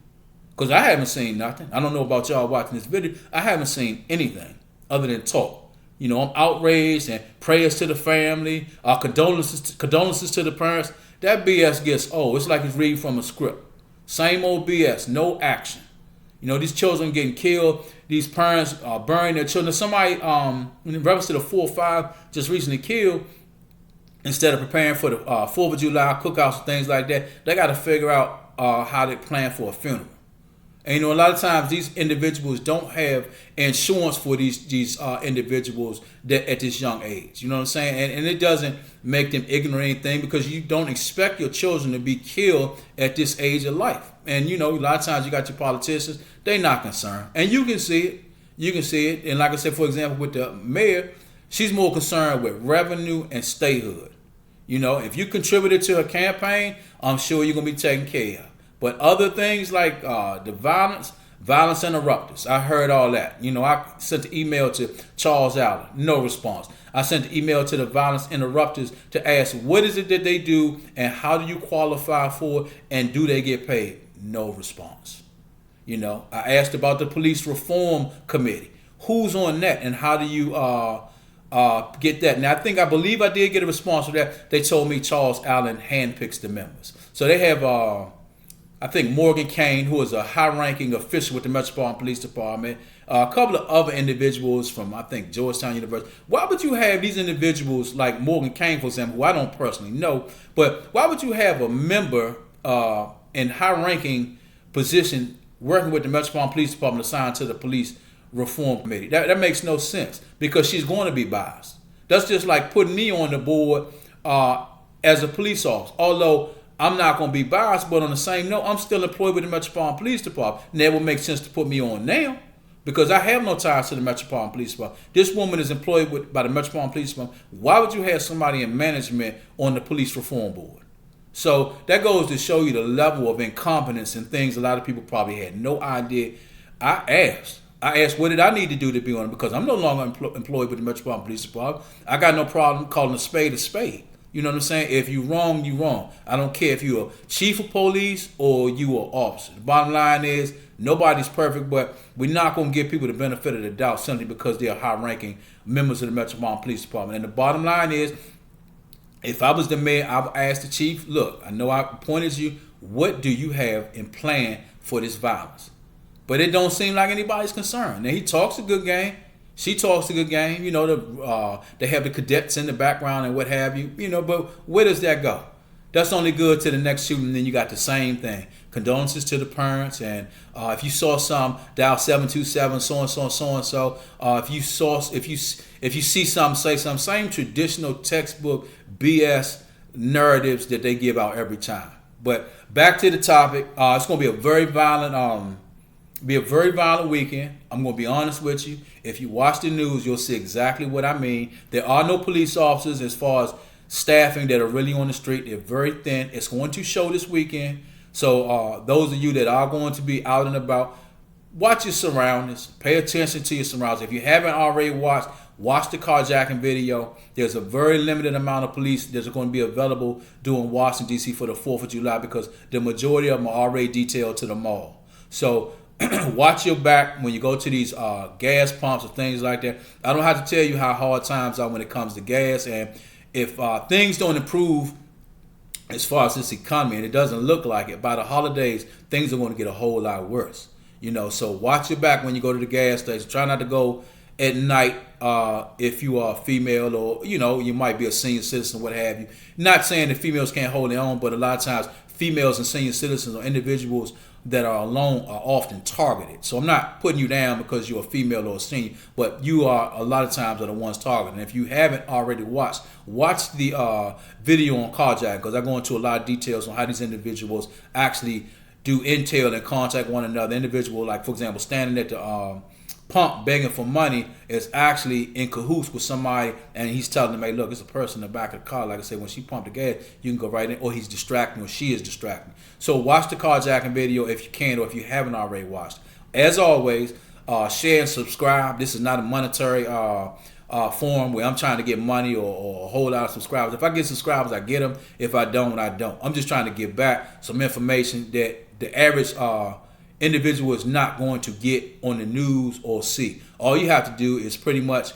Because I haven't seen nothing. I don't know about y'all watching this video. I haven't seen anything other than talk. You know, I'm outraged and prayers to the family, condolences to the parents. That BS gets old. It's like it's reading from a script. Same old BS, no action. You know, these children getting killed. These parents are burying their children. Somebody, in reference to the 4 or 5 just recently killed, instead of preparing for the 4th of July cookouts and things like that, they got to figure out how to plan for a funeral. And, you know, a lot of times these individuals don't have insurance for these individuals that at this young age. You know what I'm saying? And it doesn't make them ignorant or anything, because you don't expect your children to be killed at this age of life. And, you know, a lot of times you got your politicians, they're not concerned. And you can see it. You can see it. And like I said, for example, with the mayor, she's more concerned with revenue and statehood. You know, if you contributed to her campaign, I'm sure you're going to be taken care of. But other things like the violence, Violence interrupters. I heard all that. I sent an email to Charles Allen. No response. I sent an email to the violence interrupters to ask what is it that they do and how do you qualify for it and do they get paid? No response. I asked about the police reform committee. Who's on that and how do you get that? Now, I believe I did get a response to that. They told me Charles Allen handpicks the members. So they have, I think, Morgan Kane, who is a high-ranking official with the Metropolitan Police Department, a couple of other individuals from, I think, Georgetown University. Why would you have these individuals like Morgan Kane, for example, who I don't personally know, but why would you have a member in high-ranking position working with the Metropolitan Police Department assigned to the police reform committee? That makes no sense because she's going to be biased. That's just like putting me on the board as a police officer. Although I'm not going to be biased, but on the same note, I'm still employed with the Metropolitan Police Department. And that would make sense to put me on now because I have no ties to the Metropolitan Police Department. This woman is employed by the Metropolitan Police Department. Why would you have somebody in management on the police reform board? So that goes to show you the level of incompetence and things a lot of people probably had no idea. I asked, what did I need to do to be on it? Because I'm no longer employed with the Metropolitan Police Department. I got no problem calling a spade a spade. You know what I'm saying? If you wrong, you wrong. I don't care if you're a chief of police or you are officer. The bottom line is nobody's perfect, but we're not going to give people the benefit of the doubt simply because they are high-ranking members of the Metropolitan Police Department. And the bottom line is, if I was the mayor, I would ask the chief, look, I know I appointed you. What do you have in plan for this violence? But it don't seem like anybody's concerned. Now, he talks a good game. She talks a good game. They have the cadets in the background and what have you. But where does that go? That's only good to the next shooting. And then you got the same thing. Condolences to the parents. And if you saw some, dial 727 so and so and so and so. If you see something, say something. Same traditional textbook BS narratives that they give out every time. But back to the topic. It's going to be a very violent weekend. I'm going to be honest with you. If you watch the news, you'll see exactly what I mean. There are no police officers as far as staffing that are really on the street. They're very thin. It's going to show this weekend. So those of you that are going to be out and about, watch your surroundings. Pay attention to your surroundings. If you haven't already watch the carjacking video. There's a very limited amount of police that's going to be available doing Washington, D.C. for the 4th of July because the majority of them are already detailed to the mall. So watch your back when you go to these gas pumps or things like that. I don't have to tell you how hard times are when it comes to gas. And if things don't improve as far as this economy, and it doesn't look like it, by the holidays, things are going to get a whole lot worse. So watch your back when you go to the gas station. Try not to go at night if you are female or, you might be a senior citizen, what have you. Not saying that females can't hold their own, but a lot of times females and senior citizens or individuals that are alone are often targeted. So I'm not putting you down because you're a female or a senior, but you are a lot of times are the ones targeted. And if you haven't already watch the video on carjacking because I go into a lot of details on how these individuals actually do intel and contact one another. Individual, like for example, standing at the pump begging for money is actually in cahoots with somebody, and he's telling them, hey, look, it's a person in the back of the car. Like I said, when she pumped the gas, you can go right in, or he's distracting, or she is distracting. So watch the carjacking video if you can, or if you haven't already watched. As always, share and subscribe. This is not a monetary forum where I'm trying to get money or a whole lot of subscribers. If I get subscribers, I get them. If I don't, I don't. I'm just trying to give back some information that the average individual is not going to get on the news or see. All you have to do is pretty much,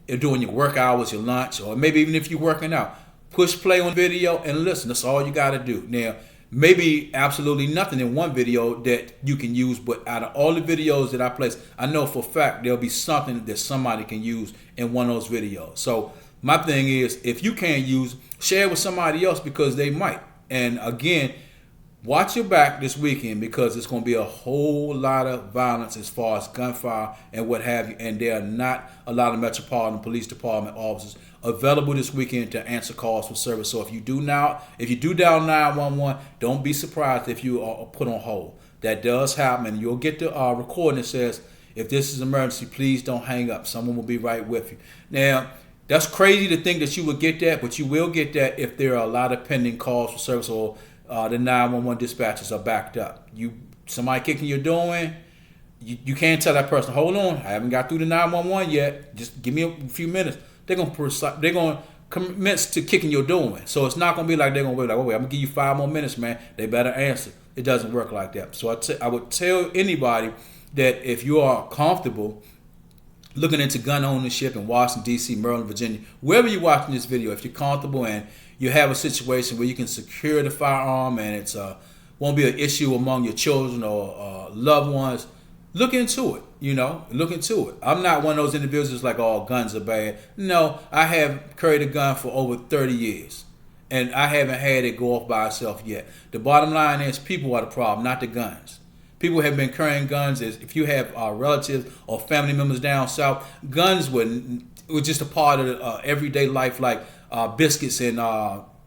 if during your work hours, your lunch, or maybe even if you're working out, push play on video and listen. That's all you got to do. Now, maybe absolutely nothing in one video that you can use, but out of all the videos that I place, I know for a fact there'll be something that somebody can use in one of those videos. So my thing is, if you can't use, share it with somebody else because they might. And again, watch your back this weekend because it's going to be a whole lot of violence as far as gunfire and what have you. And there are not a lot of Metropolitan Police Department officers available this weekend to answer calls for service. So if you do dial 911, don't be surprised if you are put on hold. That does happen, and you'll get the recording that says, if this is an emergency, please don't hang up. Someone will be right with you. Now, that's crazy to think that you would get that, but you will get that if there are a lot of pending calls for service or the 911 dispatchers are backed up. Somebody kicking your door in, You can't tell that person, hold on, I haven't got through the 911 yet. Just give me a few minutes. They're gonna commence to kicking your door in. So it's not gonna be like they're gonna wait like, wait, I'm gonna give you 5 more minutes, man. They better answer. It doesn't work like that. So I would tell anybody that if you are comfortable looking into gun ownership in Washington, D.C., Maryland, Virginia, wherever you're watching this video, if you're comfortable and you have a situation where you can secure the firearm and it's won't be an issue among your children or loved ones, look into it. Look into it. I'm not one of those individuals that's like, oh, guns are bad. No, I have carried a gun for over 30 years. And I haven't had it go off by itself yet. The bottom line is people are the problem, not the guns. People have been carrying guns. If you have relatives or family members down south, guns were just a part of everyday life, like biscuits and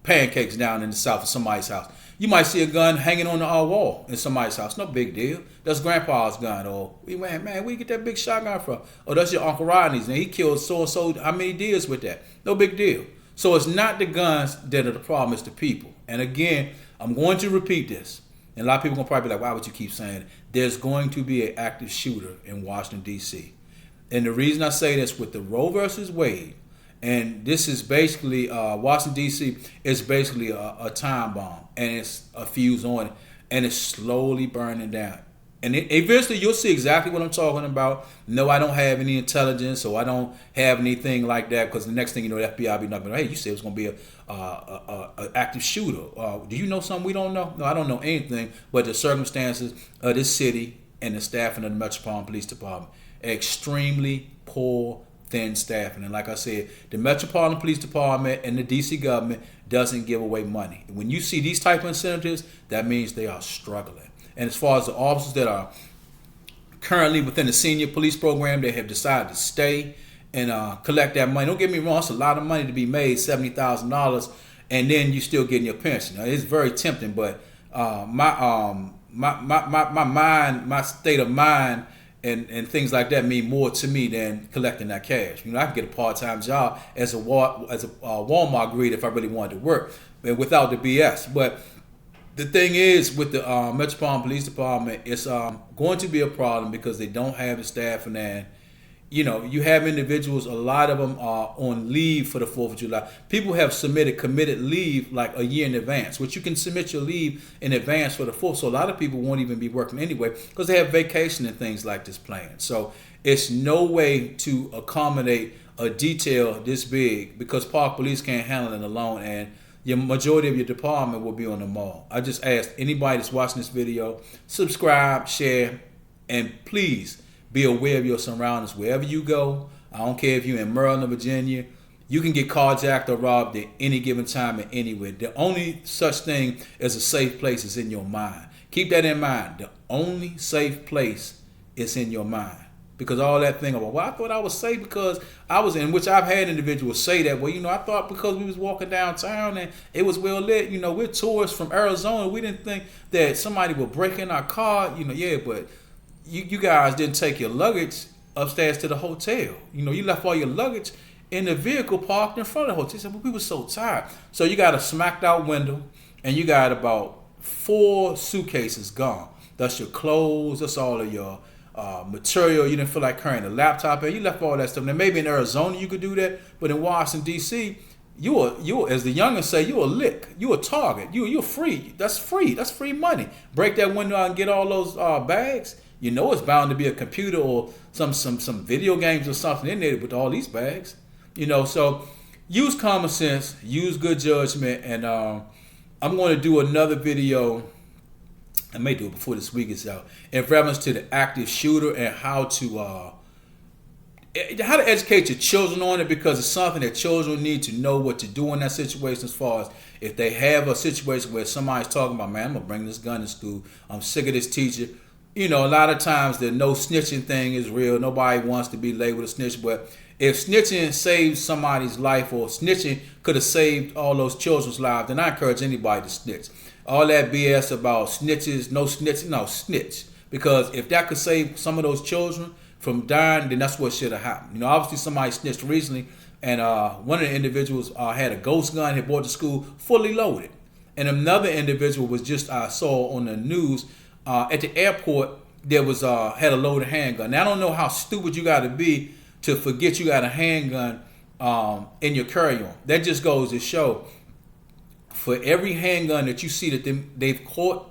pancakes down in the south of somebody's house. You might see a gun hanging on the wall in somebody's house. No big deal. That's grandpa's gun. Or, man, where you get that big shotgun from? Or that's your Uncle Rodney's, and he killed so how many deers with that? No big deal. So it's not the guns that are the problem, it's the people. And again, I'm going to repeat this. And a lot of people are going to probably be like, why would you keep saying it? There's going to be an active shooter in Washington, D.C. And the reason I say this with the Roe versus Wade, and this is basically, Washington, D.C. is basically a time bomb. And it's a fuse on it. And it's slowly burning down. And eventually you'll see exactly what I'm talking about. No, I don't have any intelligence, or I don't have anything like that, because the next thing you know, the FBI will be knocking, hey, you said it was going to be a active shooter. Do you know something we don't know? No, I don't know anything, but the circumstances of this city and the staffing of the Metropolitan Police Department, extremely poor, thin staffing. And like I said, the Metropolitan Police Department and the D.C. government doesn't give away money. And when you see these type of incentives, that means they are struggling. And as far as the officers that are currently within the senior police program, they have decided to stay and collect that money. Don't get me wrong, it's a lot of money to be made, $70,000, and then you still getting your pension. Now, it's very tempting, but my mind, my state of mind, and things like that mean more to me than collecting that cash. I can get a part-time job as a Walmart greeter if I really wanted to work, and without the BS. But the thing is, with the Metropolitan Police Department, it's going to be a problem because they don't have the staff, and you have individuals, a lot of them are on leave for the 4th of July. People have submitted committed leave like a year in advance, which you can submit your leave in advance for the 4th. So a lot of people won't even be working anyway because they have vacation and things like this planned. So it's no way to accommodate a detail this big because Park Police can't handle it alone, and your majority of your department will be on the mall. I just asked anybody that's watching this video, subscribe, share, and please be aware of your surroundings. Wherever you go, I don't care if you're in Maryland or Virginia, you can get carjacked or robbed at any given time and anywhere. The only such thing as a safe place is in your mind. Keep that in mind. The only safe place is in your mind. Because all that thing about, well, I thought I was safe because I was in, which I've had individuals say that, well, I thought because we was walking downtown and it was well lit, we're tourists from Arizona, we didn't think that somebody would break in our car, yeah, but you guys didn't take your luggage upstairs to the hotel. You left all your luggage in the vehicle parked in front of the hotel. He said, well, we were so tired. So you got a smacked out window and you got about 4 suitcases gone. That's your clothes, that's all of your material. You didn't feel like carrying a laptop, and you left all that stuff. Now maybe in Arizona you could do that, but in Washington D.C. you as the youngins say, you a lick, you a target, you're free. That's free money. Break that window out and get all those bags. It's bound to be a computer or some video games or something in there with all these bags. So use common sense, use good judgment, and I'm going to do another video. I may do it before this week is out, in reference to the active shooter and how to educate your children on it, because it's something that children need to know what to do in that situation. As far as if they have a situation where somebody's talking about, man, I'm gonna bring this gun to school, I'm sick of this teacher. A lot of times the no snitching thing is real. Nobody wants to be labeled a snitch, but if snitching saves somebody's life, or snitching could have saved all those children's lives, then I encourage anybody to snitch. All that BS about snitches, no snitch, no, snitch. Because if that could save some of those children from dying, then that's what should have happened. Obviously somebody snitched recently, and one of the individuals had a ghost gun, had brought to school fully loaded. And another individual was just, I saw on the news, at the airport, that was had a loaded handgun. Now I don't know how stupid you got to be to forget you got a handgun in your carry-on. That just goes to show, for every handgun that you see that they've caught,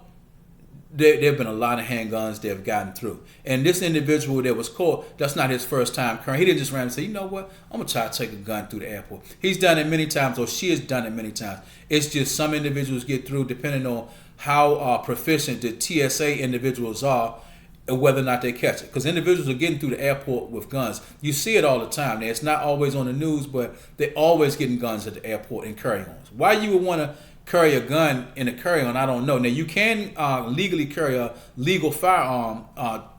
there have been a lot of handguns that have gotten through. And this individual that was caught, that's not his first time carrying. He didn't just ran and say, you know what, I'm going to try to take a gun through the airport. He's done it many times, or she has done it many times. It's just some individuals get through depending on how proficient the TSA individuals are and whether or not they catch it. Because individuals are getting through the airport with guns. You see it all the time. It's not always on the news, but they're always getting guns at the airport and carry-ons. Why you would want to carry a gun in a carry-on, I don't know. Now, you can legally carry a legal firearm,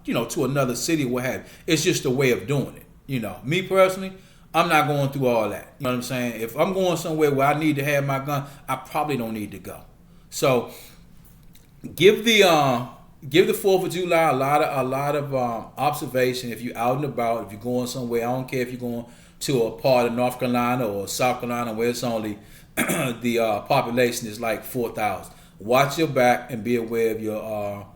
to another city, what have you. It's just a way of doing it. Me personally, I'm not going through all that. You know what I'm saying? If I'm going somewhere where I need to have my gun, I probably don't need to go. So, give the 4th of July a lot of observation. If you're out and about, if you're going somewhere, I don't care if you're going to a part of North Carolina or South Carolina where it's only the population is like 4,000. Watch your back and be aware of your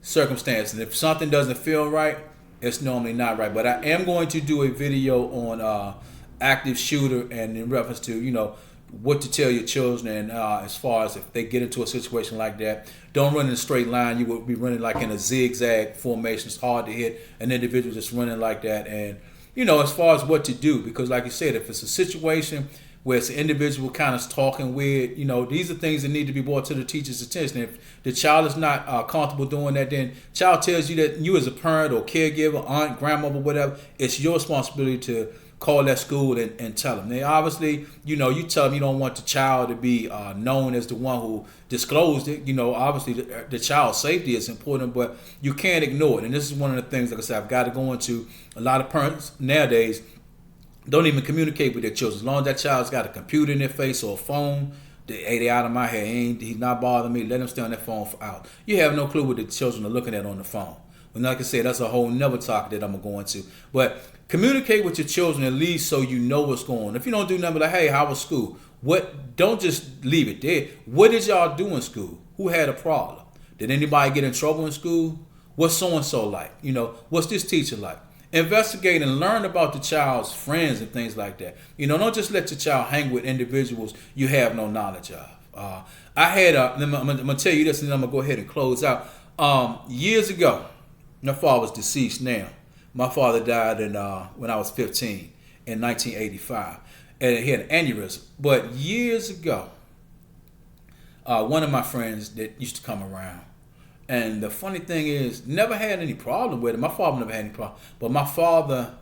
circumstances. And if something doesn't feel right, it's normally not right. But I am going to do a video on active shooter and in reference to, what to tell your children, and as far as if they get into a situation like that, don't run in a straight line. You will be running like in a zigzag formation. It's hard to hit an individual just running like that. And, as far as what to do, because like you said, if it's a situation where it's an individual kind of talking weird, these are things that need to be brought to the teacher's attention. If the child is not comfortable doing that, then child tells you that you as a parent or caregiver, aunt, grandmother, whatever, it's your responsibility to call that school and tell them. They obviously, you tell them you don't want the child to be known as the one who disclosed it. Obviously the child's safety is important, but you can't ignore it. And this is one of the things, like I said, I've got to go into. A lot of parents nowadays don't even communicate with their children. As long as that child's got a computer in their face or a phone, they out of my head. He's not bothering me. Let them stay on that phone for hours. You have no clue what the children are looking at on the phone. But like I said, that's a whole nother topic that I'm going to go into. But communicate with your children at least so you know what's going on. If you don't do nothing like, hey, how was school? Don't just leave it there. What did y'all do in school? Who had a problem? Did anybody get in trouble in school? What's so-and-so like? What's this teacher like? Investigate and learn about the child's friends and things like that. Don't just let your child hang with individuals you have no knowledge of. I'm going to tell you this, and then I'm going to go ahead and close out. Years ago, my father was deceased now. My father died when I was 15 in 1985, and he had an aneurysm. But years ago, one of my friends that used to come around, and the funny thing is, never had any problem with it. My father never had any problem. But my father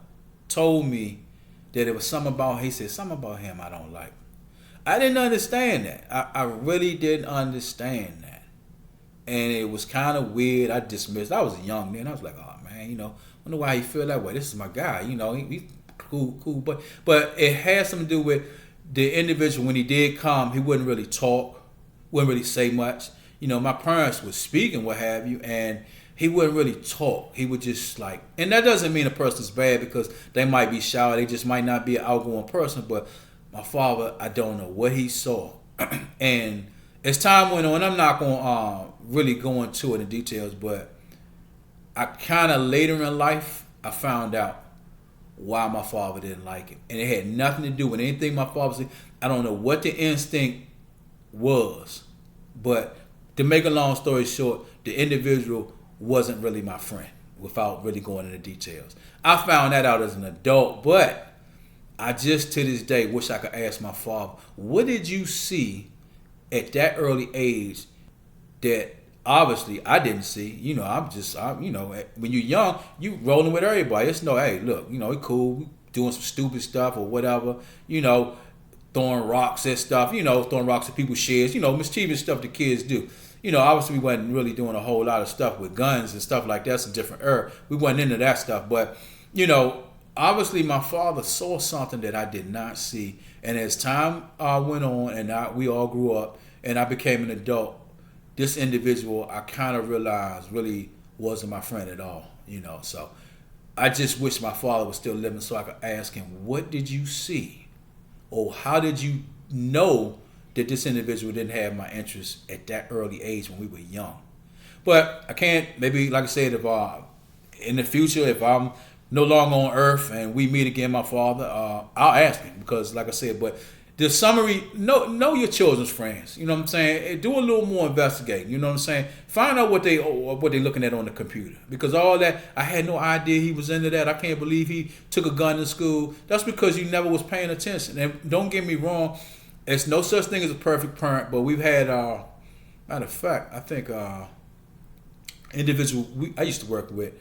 told me that it was something about, he said, something about him I don't like. I didn't understand that. I really didn't understand that. And it was kind of weird. I dismissed. I was young then. I was like, oh, man, wonder why he feel that way. This is my guy. He's cool. But it had something to do with the individual. When he did come, he wouldn't really talk, wouldn't really say much. My parents would speak and what have you, and he wouldn't really talk. He would just and that doesn't mean a person's bad, because they might be shy, they just might not be an outgoing person. But my father, I don't know what he saw. And as time went on, I'm not going to really go into it in details, but I kind of later in life, I found out why my father didn't like him. And it had nothing to do with anything my father said. I don't know what the instinct was, but to make a long story short, the individual wasn't really my friend, without really going into details. I found that out as an adult, but I just to this day wish I could ask my father, what did you see at that early age that obviously I didn't see? When you're young, you rolling with everybody. It's hey, look, he cool, doing some stupid stuff or whatever, throwing rocks at stuff, throwing rocks at people's sheds, mischievous stuff the kids do. Obviously we wasn't really doing a whole lot of stuff with guns and stuff like that. That's a different era. We wasn't into that stuff. But, obviously my father saw something that I did not see. And as time went on and we all grew up and I became an adult, this individual I kind of realized really wasn't my friend at all, So I just wish my father was still living so I could ask him, what did you see? Or how did you know that this individual didn't have my interest at that early age when we were young? But I can't. Maybe like I said, if in the future, if I'm no longer on Earth and we meet again, my father, I'll ask him because, like I said, but. The summary, know your children's friends. You know what I'm saying? Do a little more investigating. You know what I'm saying? Find out what they looking at on the computer. Because all that, I had no idea he was into that. I can't believe he took a gun to school. That's because you never was paying attention. And don't get me wrong, it's no such thing as a perfect parent. But we've had, matter of fact, I think individual I used to work with,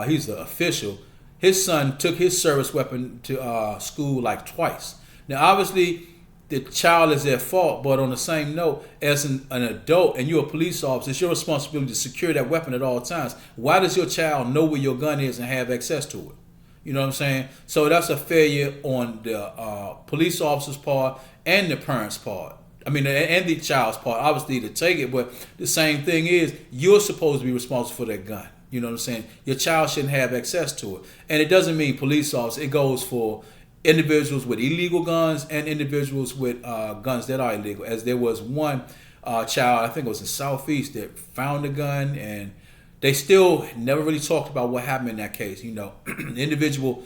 he's the official. His son took his service weapon to school like twice. Now, obviously, the child is at fault, but on the same note, as an adult and you're a police officer, it's your responsibility to secure that weapon at all times. Why does your child know where your gun is and have access to it? You know what I'm saying? So that's a failure on the police officer's part and the parent's part. I mean, and the child's part, obviously, to take it, but the same thing is you're supposed to be responsible for that gun. You know what I'm saying? Your child shouldn't have access to it. And it doesn't mean police officers. It goes for individuals with illegal guns and individuals with guns that are illegal. As there was one child, I think it was in Southeast, that found a gun, and they still never really talked about what happened in that case. You know, the individual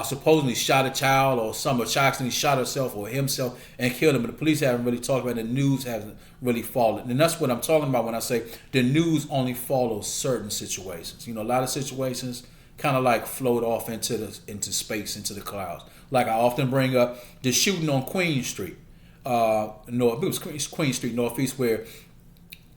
supposedly shot a child, or actually shot herself or himself and killed him, but the police haven't really talked about it. The news hasn't really followed. And that's what I'm talking about when I say the news only follows certain situations. You know, a lot of situations kind of like float off into space, into the clouds. Like I often bring up the shooting on Queen Street, it was Queen Street Northeast, where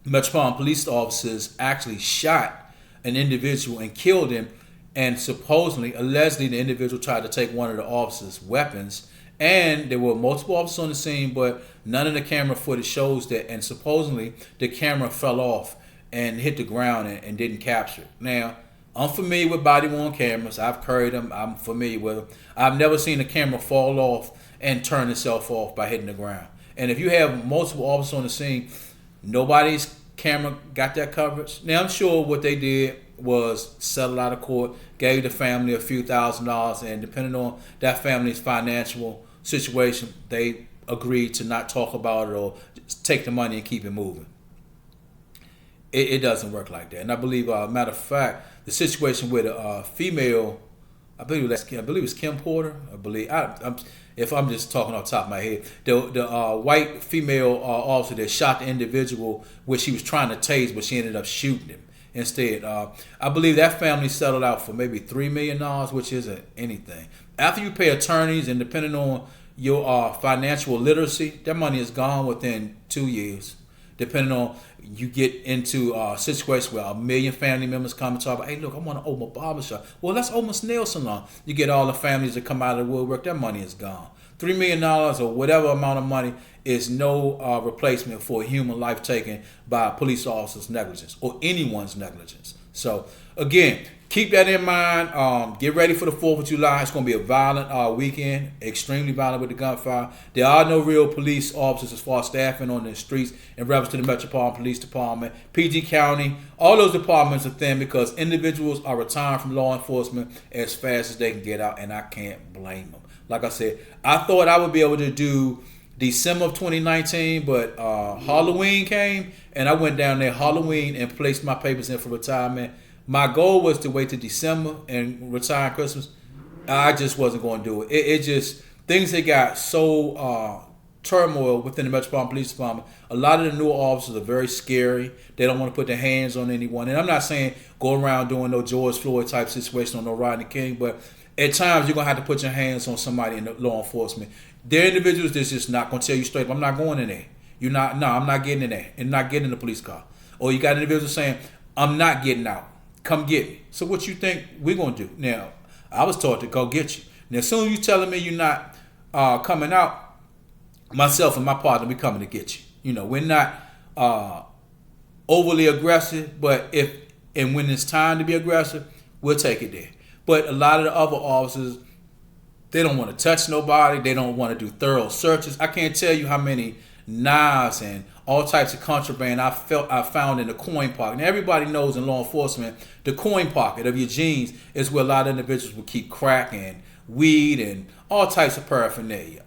Metropolitan Police officers actually shot an individual and killed him, and allegedly, the individual tried to take one of the officers' weapons, and there were multiple officers on the scene, but none of the camera footage shows that, and supposedly the camera fell off and hit the ground and didn't capture it. Now, I'm familiar with body-worn cameras. I've carried them. I'm familiar with them. I've never seen a camera fall off and turn itself off by hitting the ground. And if you have multiple officers on the scene, nobody's camera got that coverage. Now, I'm sure what they did was settle out of court, gave the family a few $1,000s, and depending on that family's financial situation, they agreed to not talk about it or just take the money and keep it moving. It doesn't work like that. And I believe, matter of fact, the situation with a female, I believe it was Kim Porter. If I'm just talking off the top of my head, the white female officer that shot the individual, which she was trying to tase, but she ended up shooting him instead. I believe that family settled out for maybe $3 million, which isn't anything. After you pay attorneys and depending on your financial literacy, that money is gone within 2 years. Depending on, you get into a situation where 1 million family members come and talk about, hey, look, I want to open a barbershop. Well, let's open a nail salon. You get all the families that come out of the woodwork, that money is gone. $3 million or whatever amount of money is no replacement for a human life taken by a police officer's negligence or anyone's negligence. So, again, keep that in mind. Get ready for the 4th of July. It's going to be a violent weekend, extremely violent with the gunfire. There are no real police officers as far as staffing on the streets in reference to the Metropolitan Police Department, PG County. All those departments are thin because individuals are retiring from law enforcement as fast as they can get out, and I can't blame them. Like I said, I thought I would be able to do December of 2019, but Halloween came, and I went down there Halloween and placed my papers in for retirement. My goal was to wait till December and retire Christmas. I just wasn't going to do it. It just, things that got so turmoil within the Metropolitan Police Department. A lot of the newer officers are very scary. They don't want to put their hands on anyone. And I'm not saying go around doing no George Floyd type situation or no Rodney King, but at times you're going to have to put your hands on somebody in the law enforcement. There are individuals that's just not going to tell you straight, I'm not going in there. I'm not getting in there and not getting in the police car. Or you got individuals saying, I'm not getting out. Come get me. So what you think we're going to do? Now, I was taught to go get you. Now, as soon as you telling me you're not coming out, myself and my partner, we coming to get you. You know, we're not overly aggressive, but when it's time to be aggressive, we'll take it there. But a lot of the other officers, they don't want to touch nobody. They don't want to do thorough searches. I can't tell you how many knives and all types of contraband I found in the coin pocket. Now, everybody knows in law enforcement, the coin pocket of your jeans is where a lot of individuals will keep crack and weed and all types of paraphernalia.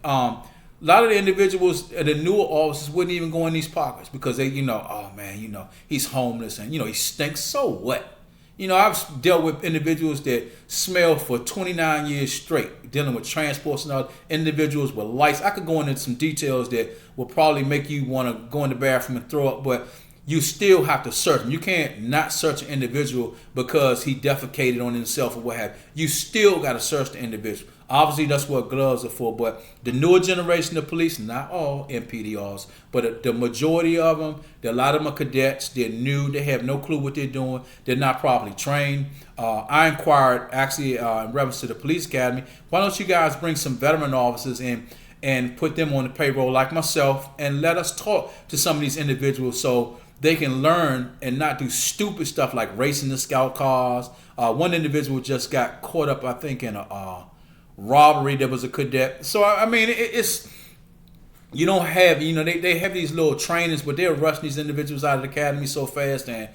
a lot of the individuals, the newer officers, wouldn't even go in these pockets because they, oh man, he's homeless and he stinks. So what? I've dealt with individuals that smell for 29 years straight, dealing with transports and other individuals with lice. I could go into some details that will probably make you want to go in the bathroom and throw up, but you still have to search him. You can't not search an individual because he defecated on himself or what have you. You still got to search the individual. Obviously, that's what gloves are for. But the newer generation of police, not all MPDRs, but the majority of them, a lot of them are cadets. They're new. They have no clue what they're doing. They're not properly trained. I inquired, actually, in reference to the police academy, why don't you guys bring some veteran officers in and put them on the payroll like myself and let us talk to some of these individuals so they can learn and not do stupid stuff like racing the scout cars. One individual just got caught up, I think, in a robbery. That was a cadet. So I mean, it's you don't have they have these little trainings, but they're rushing these individuals out of the academy so fast, and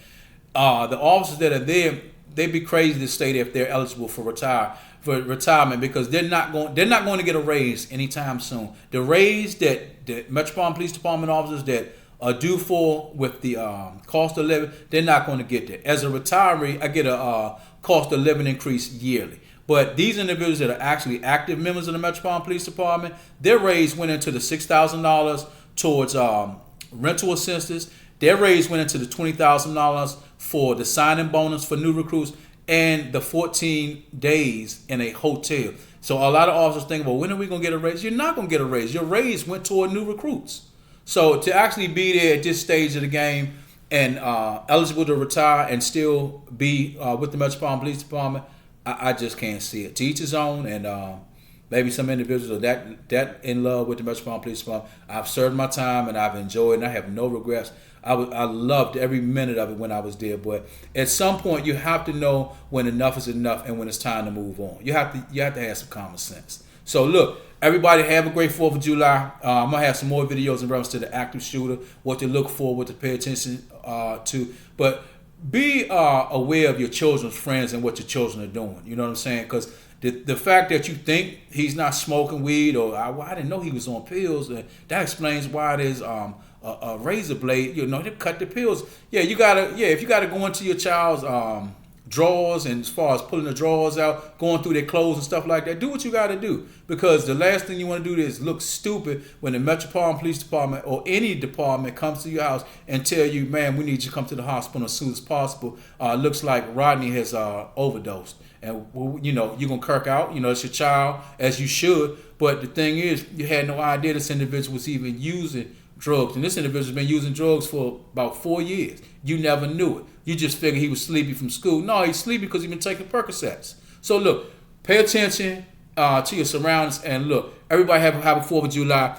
the officers that are there, they'd be crazy to stay there if they're eligible for retirement because they're not going to get a raise anytime soon. The raise that the Metropolitan Police Department officers that are due for with the cost of living, they're not going to get that. As a retiree, I get a cost of living increase yearly. But these individuals that are actually active members of the Metropolitan Police Department, their raise went into the $6,000 towards rental assistance. Their raise went into the $20,000 for the signing bonus for new recruits and the 14 days in a hotel. So a lot of officers think, well, when are we going to get a raise? You're not going to get a raise. Your raise went toward new recruits. So to actually be there at this stage of the game and eligible to retire and still be with the Metropolitan Police Department, I just can't see it. To each his own, and maybe some individuals are that in love with the Metropolitan Police Department. I've served my time and I've enjoyed it and I have no regrets. I loved every minute of it when I was there, but at some point you have to know when enough is enough and when it's time to move on. You have to have some common sense. So look, everybody have a great 4th of July. I'm going to have some more videos in reference to the active shooter, what to look for, what to pay attention to. But be aware of your children's friends and what your children are doing. You know what I'm saying? Because the fact that you think he's not smoking weed or I didn't know he was on pills, that explains why there's a razor blade. They cut the pills. If you gotta go into your child's drawers and as far as pulling the drawers out, going through their clothes and stuff like that, do what you got to do, because the last thing you want to do is look stupid when the Metropolitan Police Department or any department comes to your house and tell you, man, we need you to come to the hospital as soon as possible. Looks like Rodney has overdosed, and you're gonna kirk out. It's your child, as you should, but the thing is, you had no idea this individual was even using drugs, and this individual's been using drugs for about 4 years. You never knew it. You just figured he was sleepy from school. No, he's sleepy because he's been taking Percocets. So look, pay attention to your surroundings, and look, everybody have a 4th of July.